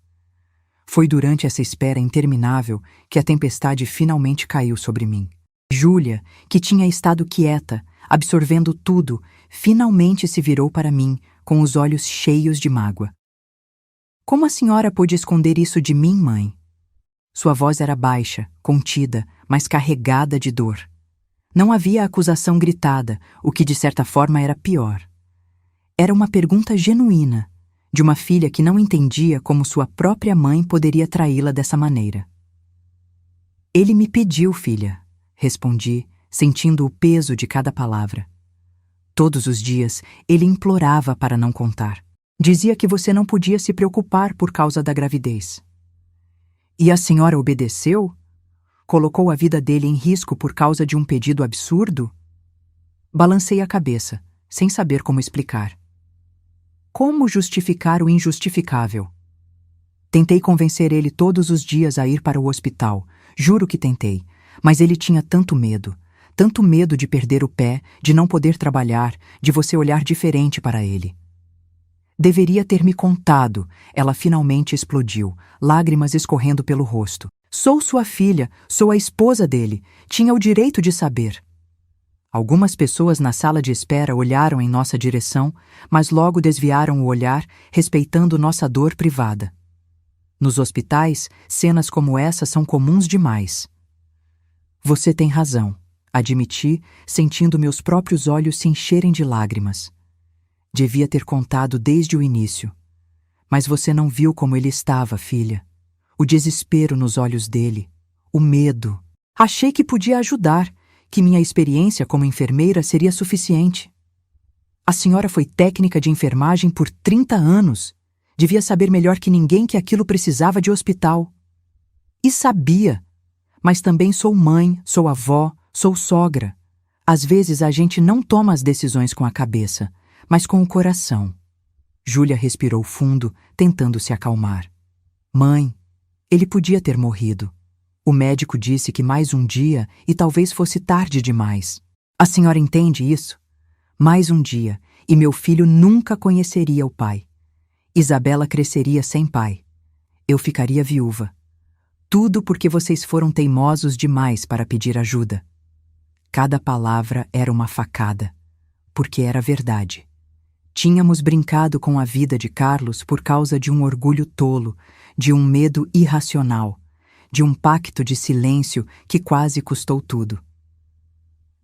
Foi durante essa espera interminável que a tempestade finalmente caiu sobre mim. Júlia, que tinha estado quieta, absorvendo tudo, finalmente se virou para mim, com os olhos cheios de mágoa. Como a senhora pôde esconder isso de mim, mãe? Sua voz era baixa, contida, mas carregada de dor. Não havia acusação gritada, o que de certa forma era pior. Era uma pergunta genuína, de uma filha que não entendia como sua própria mãe poderia traí-la dessa maneira. Ele me pediu, filha, respondi, sentindo o peso de cada palavra. Todos os dias, ele implorava para não contar. Dizia que você não podia se preocupar por causa da gravidez. E a senhora obedeceu? Colocou a vida dele em risco por causa de um pedido absurdo? Balancei a cabeça, sem saber como explicar. Como justificar o injustificável? Tentei convencer ele todos os dias a ir para o hospital, juro que tentei, mas ele tinha tanto medo de perder o pé, de não poder trabalhar, de você olhar diferente para ele. Deveria ter me contado, ela finalmente explodiu, lágrimas escorrendo pelo rosto. Sou sua filha, sou a esposa dele, tinha o direito de saber. Algumas pessoas na sala de espera olharam em nossa direção, mas logo desviaram o olhar, respeitando nossa dor privada. Nos hospitais, cenas como essa são comuns demais. Você tem razão, admiti, sentindo meus próprios olhos se encherem de lágrimas. Devia ter contado desde o início. Mas você não viu como ele estava, filha. O desespero nos olhos dele, o medo. Achei que podia ajudar, que minha experiência como enfermeira seria suficiente. A senhora foi técnica de enfermagem por 30 anos. Devia saber melhor que ninguém que aquilo precisava de hospital. E sabia. Mas também sou mãe, sou avó, sou sogra. Às vezes a gente não toma as decisões com a cabeça, mas com o coração. Júlia respirou fundo, tentando se acalmar. Mãe, ele podia ter morrido. O médico disse que mais um dia e talvez fosse tarde demais. A senhora entende isso? Mais um dia, e meu filho nunca conheceria o pai. Isabela cresceria sem pai. Eu ficaria viúva. Tudo porque vocês foram teimosos demais para pedir ajuda. Cada palavra era uma facada, porque era verdade. Tínhamos brincado com a vida de Carlos por causa de um orgulho tolo, de um medo irracional, de um pacto de silêncio que quase custou tudo.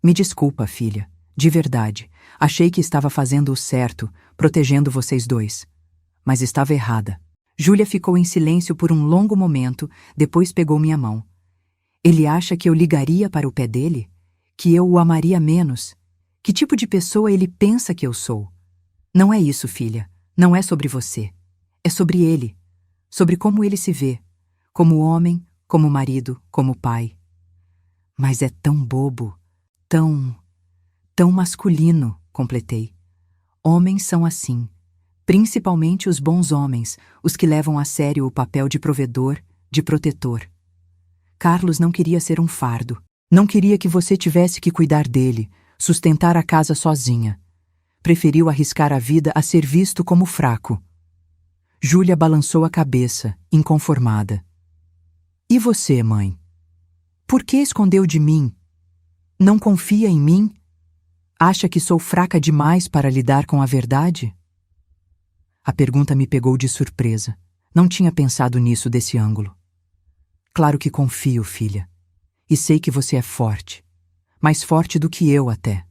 Me desculpa, filha, de verdade. Achei que estava fazendo o certo, protegendo vocês dois. Mas estava errada. Júlia ficou em silêncio por um longo momento, depois pegou minha mão. Ele acha que eu ligaria para o pé dele? Que eu o amaria menos? Que tipo de pessoa ele pensa que eu sou? Não é isso, filha. Não é sobre você. É sobre ele. Sobre como ele se vê. Como homem, como marido, como pai. Mas é tão bobo. Tão masculino, completei. Homens são assim. Principalmente os bons homens, os que levam a sério o papel de provedor, de protetor. Carlos não queria ser um fardo. Não queria que você tivesse que cuidar dele, sustentar a casa sozinha. Preferiu arriscar a vida a ser visto como fraco. Júlia balançou a cabeça, inconformada. E você, mãe? Por que escondeu de mim? Não confia em mim? Acha que sou fraca demais para lidar com a verdade? A pergunta me pegou de surpresa. Não tinha pensado nisso desse ângulo. Claro que confio, filha. E sei que você é forte. Mais forte do que eu até.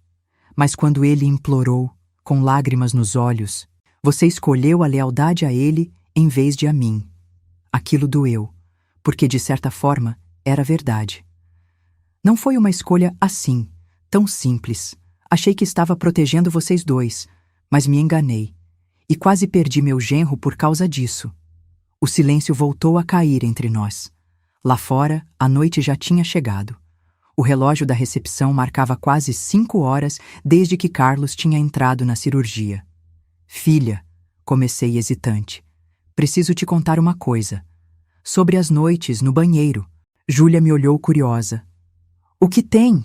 Mas quando ele implorou, com lágrimas nos olhos, você escolheu a lealdade a ele em vez de a mim. Aquilo doeu, porque de certa forma era verdade. Não foi uma escolha assim, tão simples. Achei que estava protegendo vocês dois, mas me enganei. E quase perdi meu genro por causa disso. O silêncio voltou a cair entre nós. Lá fora, a noite já tinha chegado. O relógio da recepção marcava quase 5 horas desde que Carlos tinha entrado na cirurgia. Filha, comecei hesitante. Preciso te contar uma coisa. Sobre as noites no banheiro. Júlia me olhou curiosa. O que tem?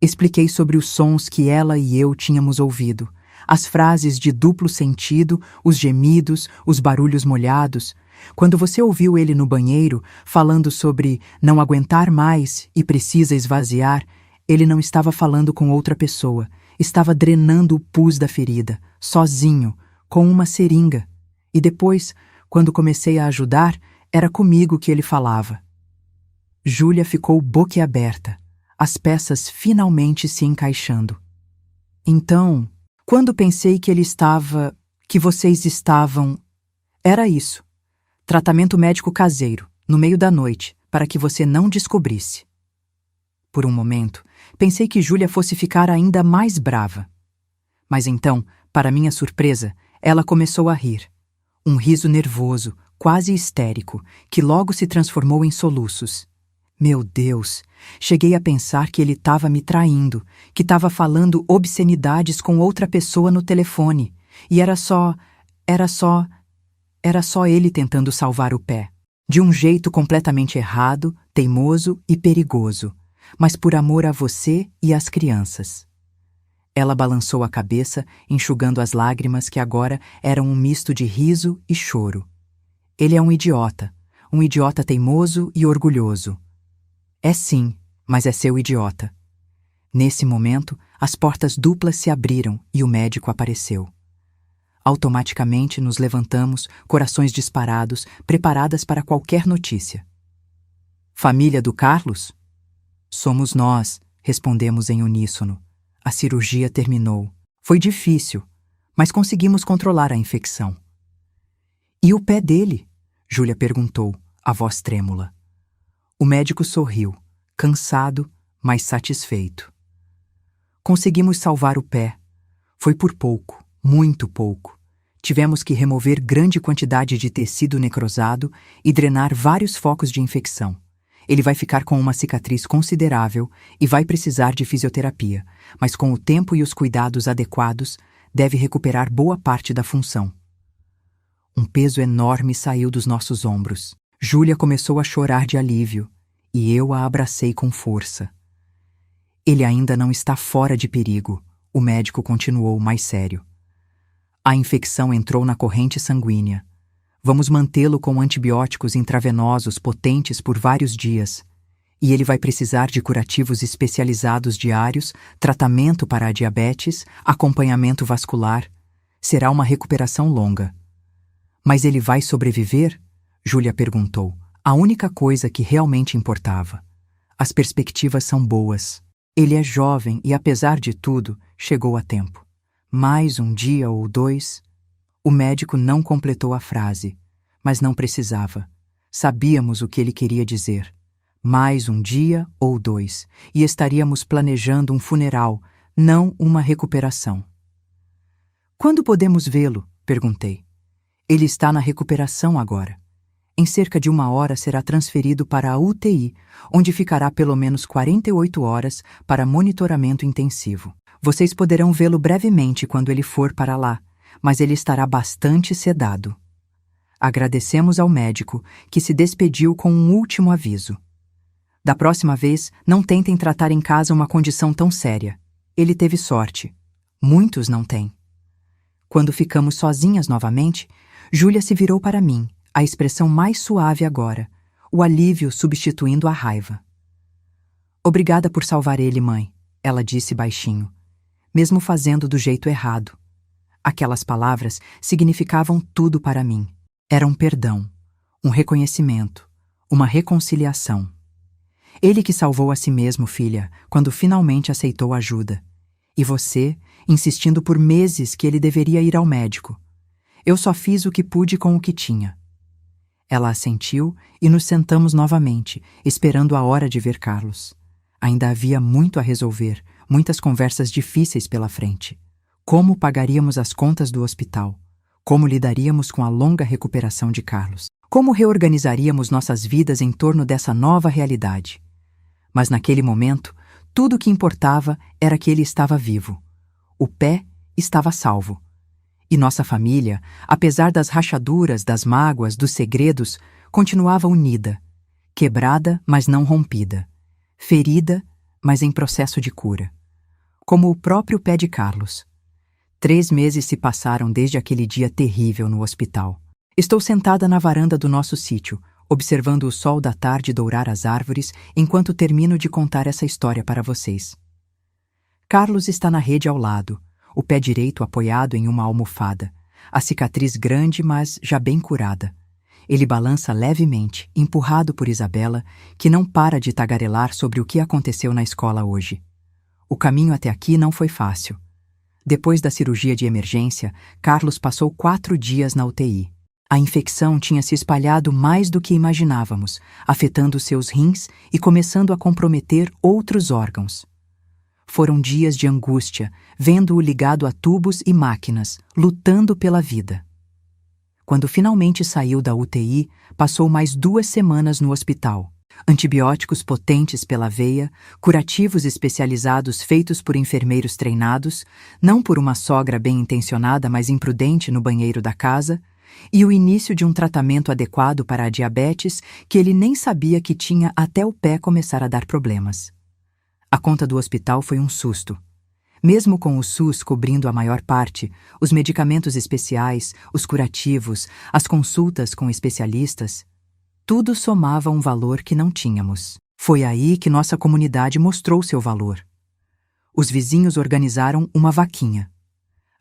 Expliquei sobre os sons que ela e eu tínhamos ouvido. As frases de duplo sentido, os gemidos, os barulhos molhados. Quando você ouviu ele no banheiro, falando sobre não aguentar mais e precisa esvaziar, ele não estava falando com outra pessoa. Estava drenando o pus da ferida, sozinho, com uma seringa. E depois, Quando comecei a ajudar, era comigo que ele falava. Júlia ficou boquiaberta, as peças finalmente se encaixando. Então, quando pensei que vocês estavam... Era isso. Tratamento médico caseiro, no meio da noite, para que você não descobrisse. Por um momento, pensei que Júlia fosse ficar ainda mais brava. Mas então, para minha surpresa, ela começou a rir. Um riso nervoso, quase histérico, que logo se transformou em soluços. Meu Deus! Cheguei a pensar que ele estava me traindo, que estava falando obscenidades com outra pessoa no telefone. E era só ele tentando salvar o pé. De um jeito completamente errado, teimoso e perigoso, mas por amor a você e às crianças. Ela balançou a cabeça, enxugando as lágrimas que agora eram um misto de riso e choro. Ele é um idiota teimoso e orgulhoso. É sim, mas é seu idiota. Nesse momento, as portas duplas se abriram e o médico apareceu. Automaticamente nos levantamos, corações disparados, preparadas para qualquer notícia. Família do Carlos? Somos nós, respondemos em uníssono. A cirurgia terminou. Foi difícil, mas conseguimos controlar a infecção. E o pé dele? Júlia perguntou, a voz trêmula. O médico sorriu, cansado, mas satisfeito. Conseguimos salvar o pé. Foi por pouco, muito pouco. Tivemos que remover grande quantidade de tecido necrosado e drenar vários focos de infecção. Ele vai ficar com uma cicatriz considerável e vai precisar de fisioterapia, mas com o tempo e os cuidados adequados, deve recuperar boa parte da função. Um peso enorme saiu dos nossos ombros. Júlia começou a chorar de alívio, e eu a abracei com força. Ele ainda não está fora de perigo, o médico continuou mais sério. A infecção entrou na corrente sanguínea. Vamos mantê-lo com antibióticos intravenosos potentes por vários dias. E ele vai precisar de curativos especializados diários, tratamento para a diabetes, acompanhamento vascular. Será uma recuperação longa. Mas ele vai sobreviver? Júlia perguntou. A única coisa que realmente importava. As perspectivas são boas. Ele é jovem e, apesar de tudo, chegou a tempo. Mais um dia ou dois... O médico não completou a frase, mas não precisava. Sabíamos o que ele queria dizer. Mais um dia ou dois, e estaríamos planejando um funeral, não uma recuperação. Quando podemos vê-lo? Perguntei. Ele está na recuperação agora. Em cerca de 1 hora será transferido para a UTI, onde ficará pelo menos 48 horas para monitoramento intensivo. Vocês poderão vê-lo brevemente quando ele for para lá, mas ele estará bastante sedado. Agradecemos ao médico, que se despediu com um último aviso. Da próxima vez, não tentem tratar em casa uma condição tão séria. Ele teve sorte. Muitos não têm. Quando ficamos sozinhas novamente, Júlia se virou para mim, a expressão mais suave agora, o alívio substituindo a raiva. Obrigada por salvar ele, mãe, ela disse baixinho, mesmo fazendo do jeito errado. Aquelas palavras significavam tudo para mim. Era um perdão, um reconhecimento, uma reconciliação. Ele que salvou a si mesmo, filha, quando finalmente aceitou ajuda. E você, insistindo por meses que ele deveria ir ao médico. Eu só fiz o que pude com o que tinha. Ela assentiu e nos sentamos novamente, esperando a hora de ver Carlos. Ainda havia muito a resolver, muitas conversas difíceis pela frente. Como pagaríamos as contas do hospital? Como lidaríamos com a longa recuperação de Carlos? Como reorganizaríamos nossas vidas em torno dessa nova realidade? Mas naquele momento, tudo o que importava era que ele estava vivo. O pé estava salvo. E nossa família, apesar das rachaduras, das mágoas, dos segredos, continuava unida. Quebrada, mas não rompida. Ferida, mas em processo de cura. Como o próprio pé de Carlos. 3 meses se passaram desde aquele dia terrível no hospital. Estou sentada na varanda do nosso sítio, observando o sol da tarde dourar as árvores enquanto termino de contar essa história para vocês. Carlos está na rede ao lado, o pé direito apoiado em uma almofada, a cicatriz grande, mas já bem curada. Ele balança levemente, empurrado por Isabela, que não para de tagarelar sobre o que aconteceu na escola hoje. O caminho até aqui não foi fácil. Depois da cirurgia de emergência, Carlos passou 4 dias na UTI. A infecção tinha se espalhado mais do que imaginávamos, afetando seus rins e começando a comprometer outros órgãos. Foram dias de angústia, vendo-o ligado a tubos e máquinas, lutando pela vida. Quando finalmente saiu da UTI, passou mais 2 semanas no hospital. Antibióticos potentes pela veia, curativos especializados feitos por enfermeiros treinados, não por uma sogra bem-intencionada, mas imprudente no banheiro da casa, e o início de um tratamento adequado para a diabetes que ele nem sabia que tinha até o pé começar a dar problemas. A conta do hospital foi um susto. Mesmo com o SUS cobrindo a maior parte, os medicamentos especiais, os curativos, as consultas com especialistas, tudo somava um valor que não tínhamos. Foi aí que nossa comunidade mostrou seu valor. Os vizinhos organizaram uma vaquinha.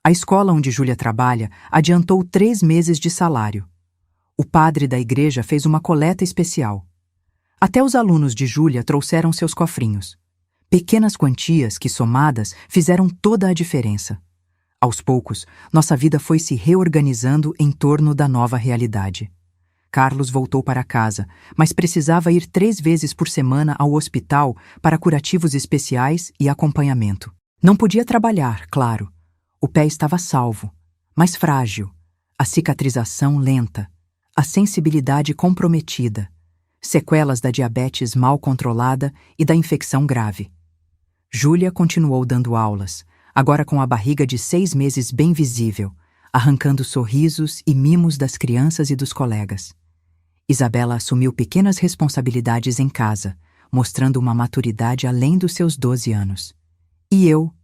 A escola onde Júlia trabalha adiantou 3 meses de salário. O padre da igreja fez uma coleta especial. Até os alunos de Júlia trouxeram seus cofrinhos. Pequenas quantias que, somadas, fizeram toda a diferença. Aos poucos, nossa vida foi se reorganizando em torno da nova realidade. Carlos voltou para casa, mas precisava ir 3 vezes por semana ao hospital para curativos especiais e acompanhamento. Não podia trabalhar, claro. O pé estava salvo, mas frágil, a cicatrização lenta, a sensibilidade comprometida, sequelas da diabetes mal controlada e da infecção grave. Júlia continuou dando aulas, agora com a barriga de 6 meses bem visível, arrancando sorrisos e mimos das crianças e dos colegas. Isabela assumiu pequenas responsabilidades em casa, mostrando uma maturidade além dos seus 12 anos. E eu,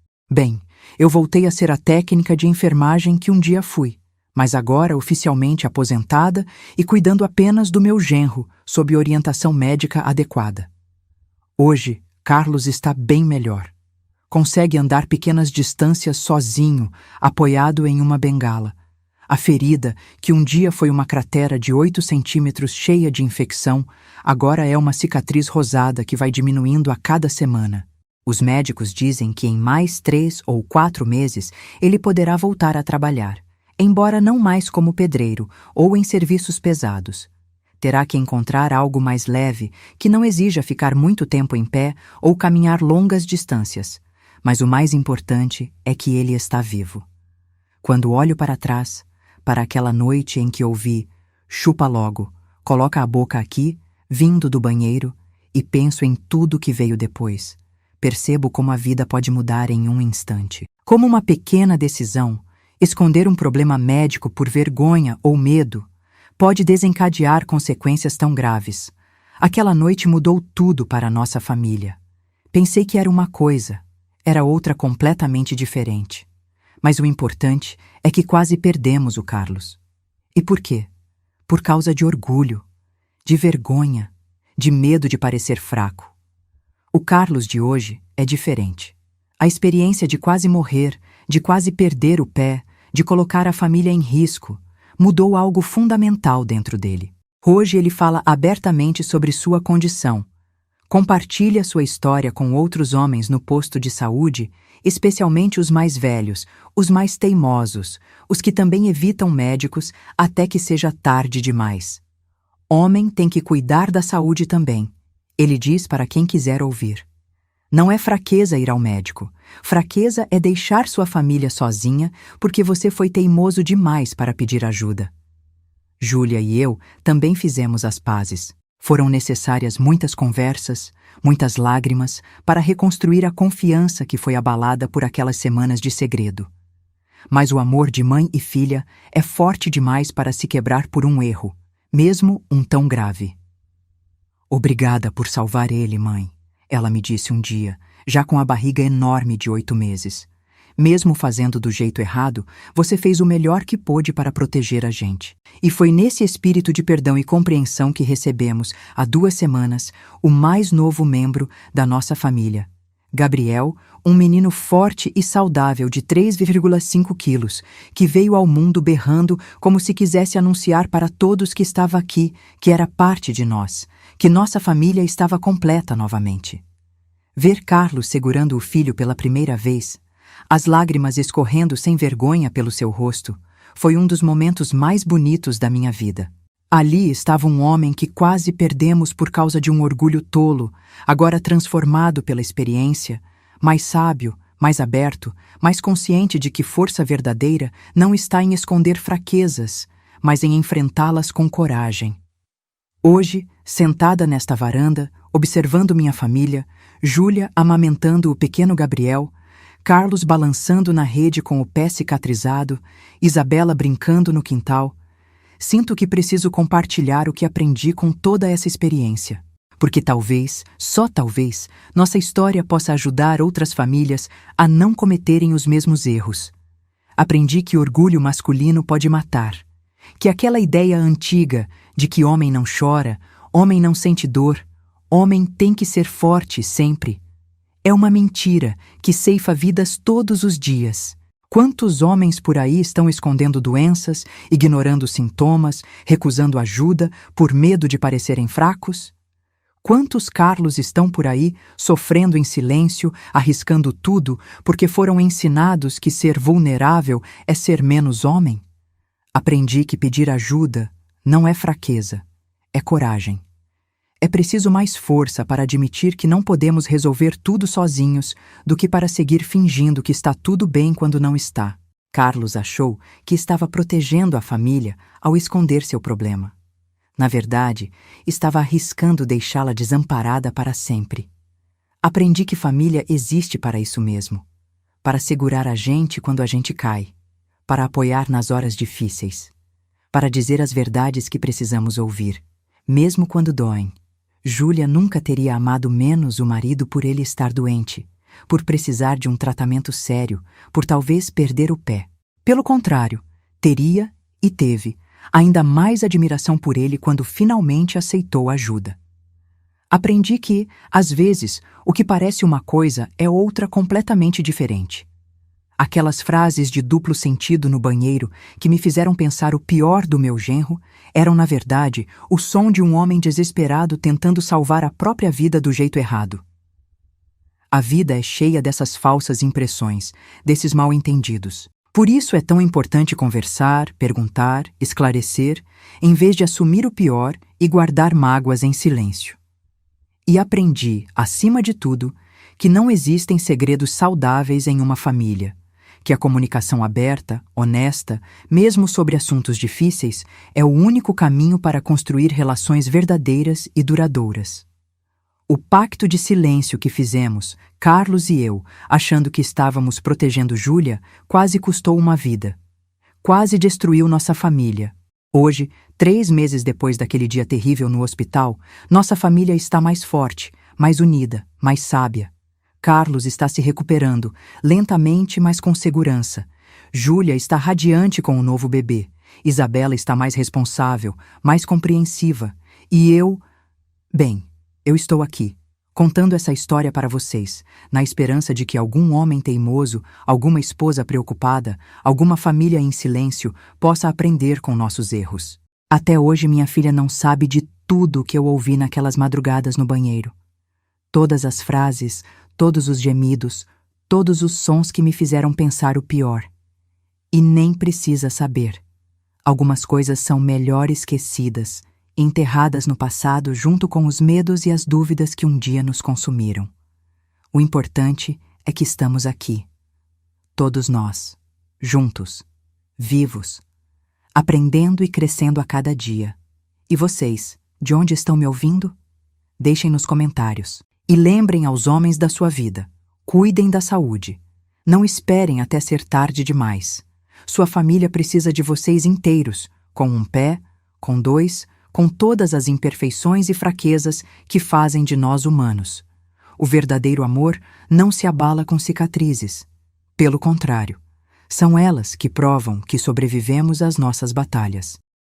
eu voltei a ser a técnica de enfermagem que um dia fui, mas agora oficialmente aposentada e cuidando apenas do meu genro, sob orientação médica adequada. Hoje, Carlos está bem melhor. Consegue andar pequenas distâncias sozinho, apoiado em uma bengala. A ferida, que um dia foi uma cratera de 8 centímetros cheia de infecção, agora é uma cicatriz rosada que vai diminuindo a cada semana. Os médicos dizem que em mais 3 ou 4 meses ele poderá voltar a trabalhar, embora não mais como pedreiro ou em serviços pesados. Terá que encontrar algo mais leve, que não exija ficar muito tempo em pé ou caminhar longas distâncias. Mas o mais importante é que ele está vivo. Quando olho para trás, para aquela noite em que ouvi "chupa logo, coloca a boca aqui", vindo do banheiro, e penso em tudo que veio depois, percebo como a vida pode mudar em um instante. Como uma pequena decisão, esconder um problema médico por vergonha ou medo, pode desencadear consequências tão graves. Aquela noite mudou tudo para a nossa família. Pensei que era uma coisa, era outra completamente diferente. Mas o importante é que quase perdemos o Carlos. E por quê? Por causa de orgulho, de vergonha, de medo de parecer fraco. O Carlos de hoje é diferente. A experiência de quase morrer, de quase perder o pé, de colocar a família em risco, mudou algo fundamental dentro dele. Hoje ele fala abertamente sobre sua condição. Compartilha sua história com outros homens no posto de saúde, especialmente os mais velhos, os mais teimosos, os que também evitam médicos até que seja tarde demais. Homem tem que cuidar da saúde também, ele diz para quem quiser ouvir. Não é fraqueza ir ao médico. Fraqueza é deixar sua família sozinha porque você foi teimoso demais para pedir ajuda. Júlia e eu também fizemos as pazes. Foram necessárias muitas conversas, muitas lágrimas para reconstruir a confiança que foi abalada por aquelas semanas de segredo. Mas o amor de mãe e filha é forte demais para se quebrar por um erro, mesmo um tão grave. "Obrigada por salvar ele, mãe", ela me disse um dia, já com a barriga enorme de 8 meses. "Mesmo fazendo do jeito errado, você fez o melhor que pôde para proteger a gente." E foi nesse espírito de perdão e compreensão que recebemos, há 2 semanas, o mais novo membro da nossa família, Gabriel, um menino forte e saudável de 3,5 quilos, que veio ao mundo berrando como se quisesse anunciar para todos que estava aqui, que era parte de nós, que nossa família estava completa novamente. Ver Carlos segurando o filho pela primeira vez, as lágrimas escorrendo sem vergonha pelo seu rosto, foi um dos momentos mais bonitos da minha vida. Ali estava um homem que quase perdemos por causa de um orgulho tolo, agora transformado pela experiência, mais sábio, mais aberto, mais consciente de que força verdadeira não está em esconder fraquezas, mas em enfrentá-las com coragem. Hoje, sentada nesta varanda, observando minha família, Júlia amamentando o pequeno Gabriel, Carlos balançando na rede com o pé cicatrizado, Isabela brincando no quintal, sinto que preciso compartilhar o que aprendi com toda essa experiência, porque talvez, só talvez, nossa história possa ajudar outras famílias a não cometerem os mesmos erros. Aprendi que orgulho masculino pode matar, que aquela ideia antiga de que homem não chora, homem não sente dor, homem tem que ser forte sempre, é uma mentira que ceifa vidas todos os dias. Quantos homens por aí estão escondendo doenças, ignorando sintomas, recusando ajuda por medo de parecerem fracos? Quantos Carlos estão por aí sofrendo em silêncio, arriscando tudo porque foram ensinados que ser vulnerável é ser menos homem? Aprendi que pedir ajuda não é fraqueza, é coragem. É preciso mais força para admitir que não podemos resolver tudo sozinhos do que para seguir fingindo que está tudo bem quando não está. Carlos achou que estava protegendo a família ao esconder seu problema. Na verdade, estava arriscando deixá-la desamparada para sempre. Aprendi que família existe para isso mesmo, para segurar a gente quando a gente cai, para apoiar nas horas difíceis, para dizer as verdades que precisamos ouvir, mesmo quando doem. Júlia nunca teria amado menos o marido por ele estar doente, por precisar de um tratamento sério, por talvez perder o pé. Pelo contrário, teria e teve ainda mais admiração por ele quando finalmente aceitou ajuda. Aprendi que, às vezes, o que parece uma coisa é outra completamente diferente. Aquelas frases de duplo sentido no banheiro que me fizeram pensar o pior do meu genro eram, na verdade, o som de um homem desesperado tentando salvar a própria vida do jeito errado. A vida é cheia dessas falsas impressões, desses mal-entendidos. Por isso é tão importante conversar, perguntar, esclarecer, em vez de assumir o pior e guardar mágoas em silêncio. E aprendi, acima de tudo, que não existem segredos saudáveis em uma família, que a comunicação aberta, honesta, mesmo sobre assuntos difíceis, é o único caminho para construir relações verdadeiras e duradouras. O pacto de silêncio que fizemos, Carlos e eu, achando que estávamos protegendo Júlia, quase custou uma vida. Quase destruiu nossa família. Hoje, 3 meses depois daquele dia terrível no hospital, nossa família está mais forte, mais unida, mais sábia. Carlos está se recuperando, lentamente, mas com segurança. Júlia está radiante com o novo bebê. Isabela está mais responsável, mais compreensiva. E eu... Bem, eu estou aqui, contando essa história para vocês, na esperança de que algum homem teimoso, alguma esposa preocupada, alguma família em silêncio possa aprender com nossos erros. Até hoje minha filha não sabe de tudo o que eu ouvi naquelas madrugadas no banheiro. Todas as frases, todos os gemidos, todos os sons que me fizeram pensar o pior. E nem precisa saber. Algumas coisas são melhor esquecidas, enterradas no passado junto com os medos e as dúvidas que um dia nos consumiram. O importante é que estamos aqui. Todos nós, juntos, vivos, aprendendo e crescendo a cada dia. E vocês, de onde estão me ouvindo? Deixem nos comentários. E lembrem aos homens da sua vida, cuidem da saúde. Não esperem até ser tarde demais. Sua família precisa de vocês inteiros, com um pé, com 2, com todas as imperfeições e fraquezas que fazem de nós humanos. O verdadeiro amor não se abala com cicatrizes. Pelo contrário, são elas que provam que sobrevivemos às nossas batalhas.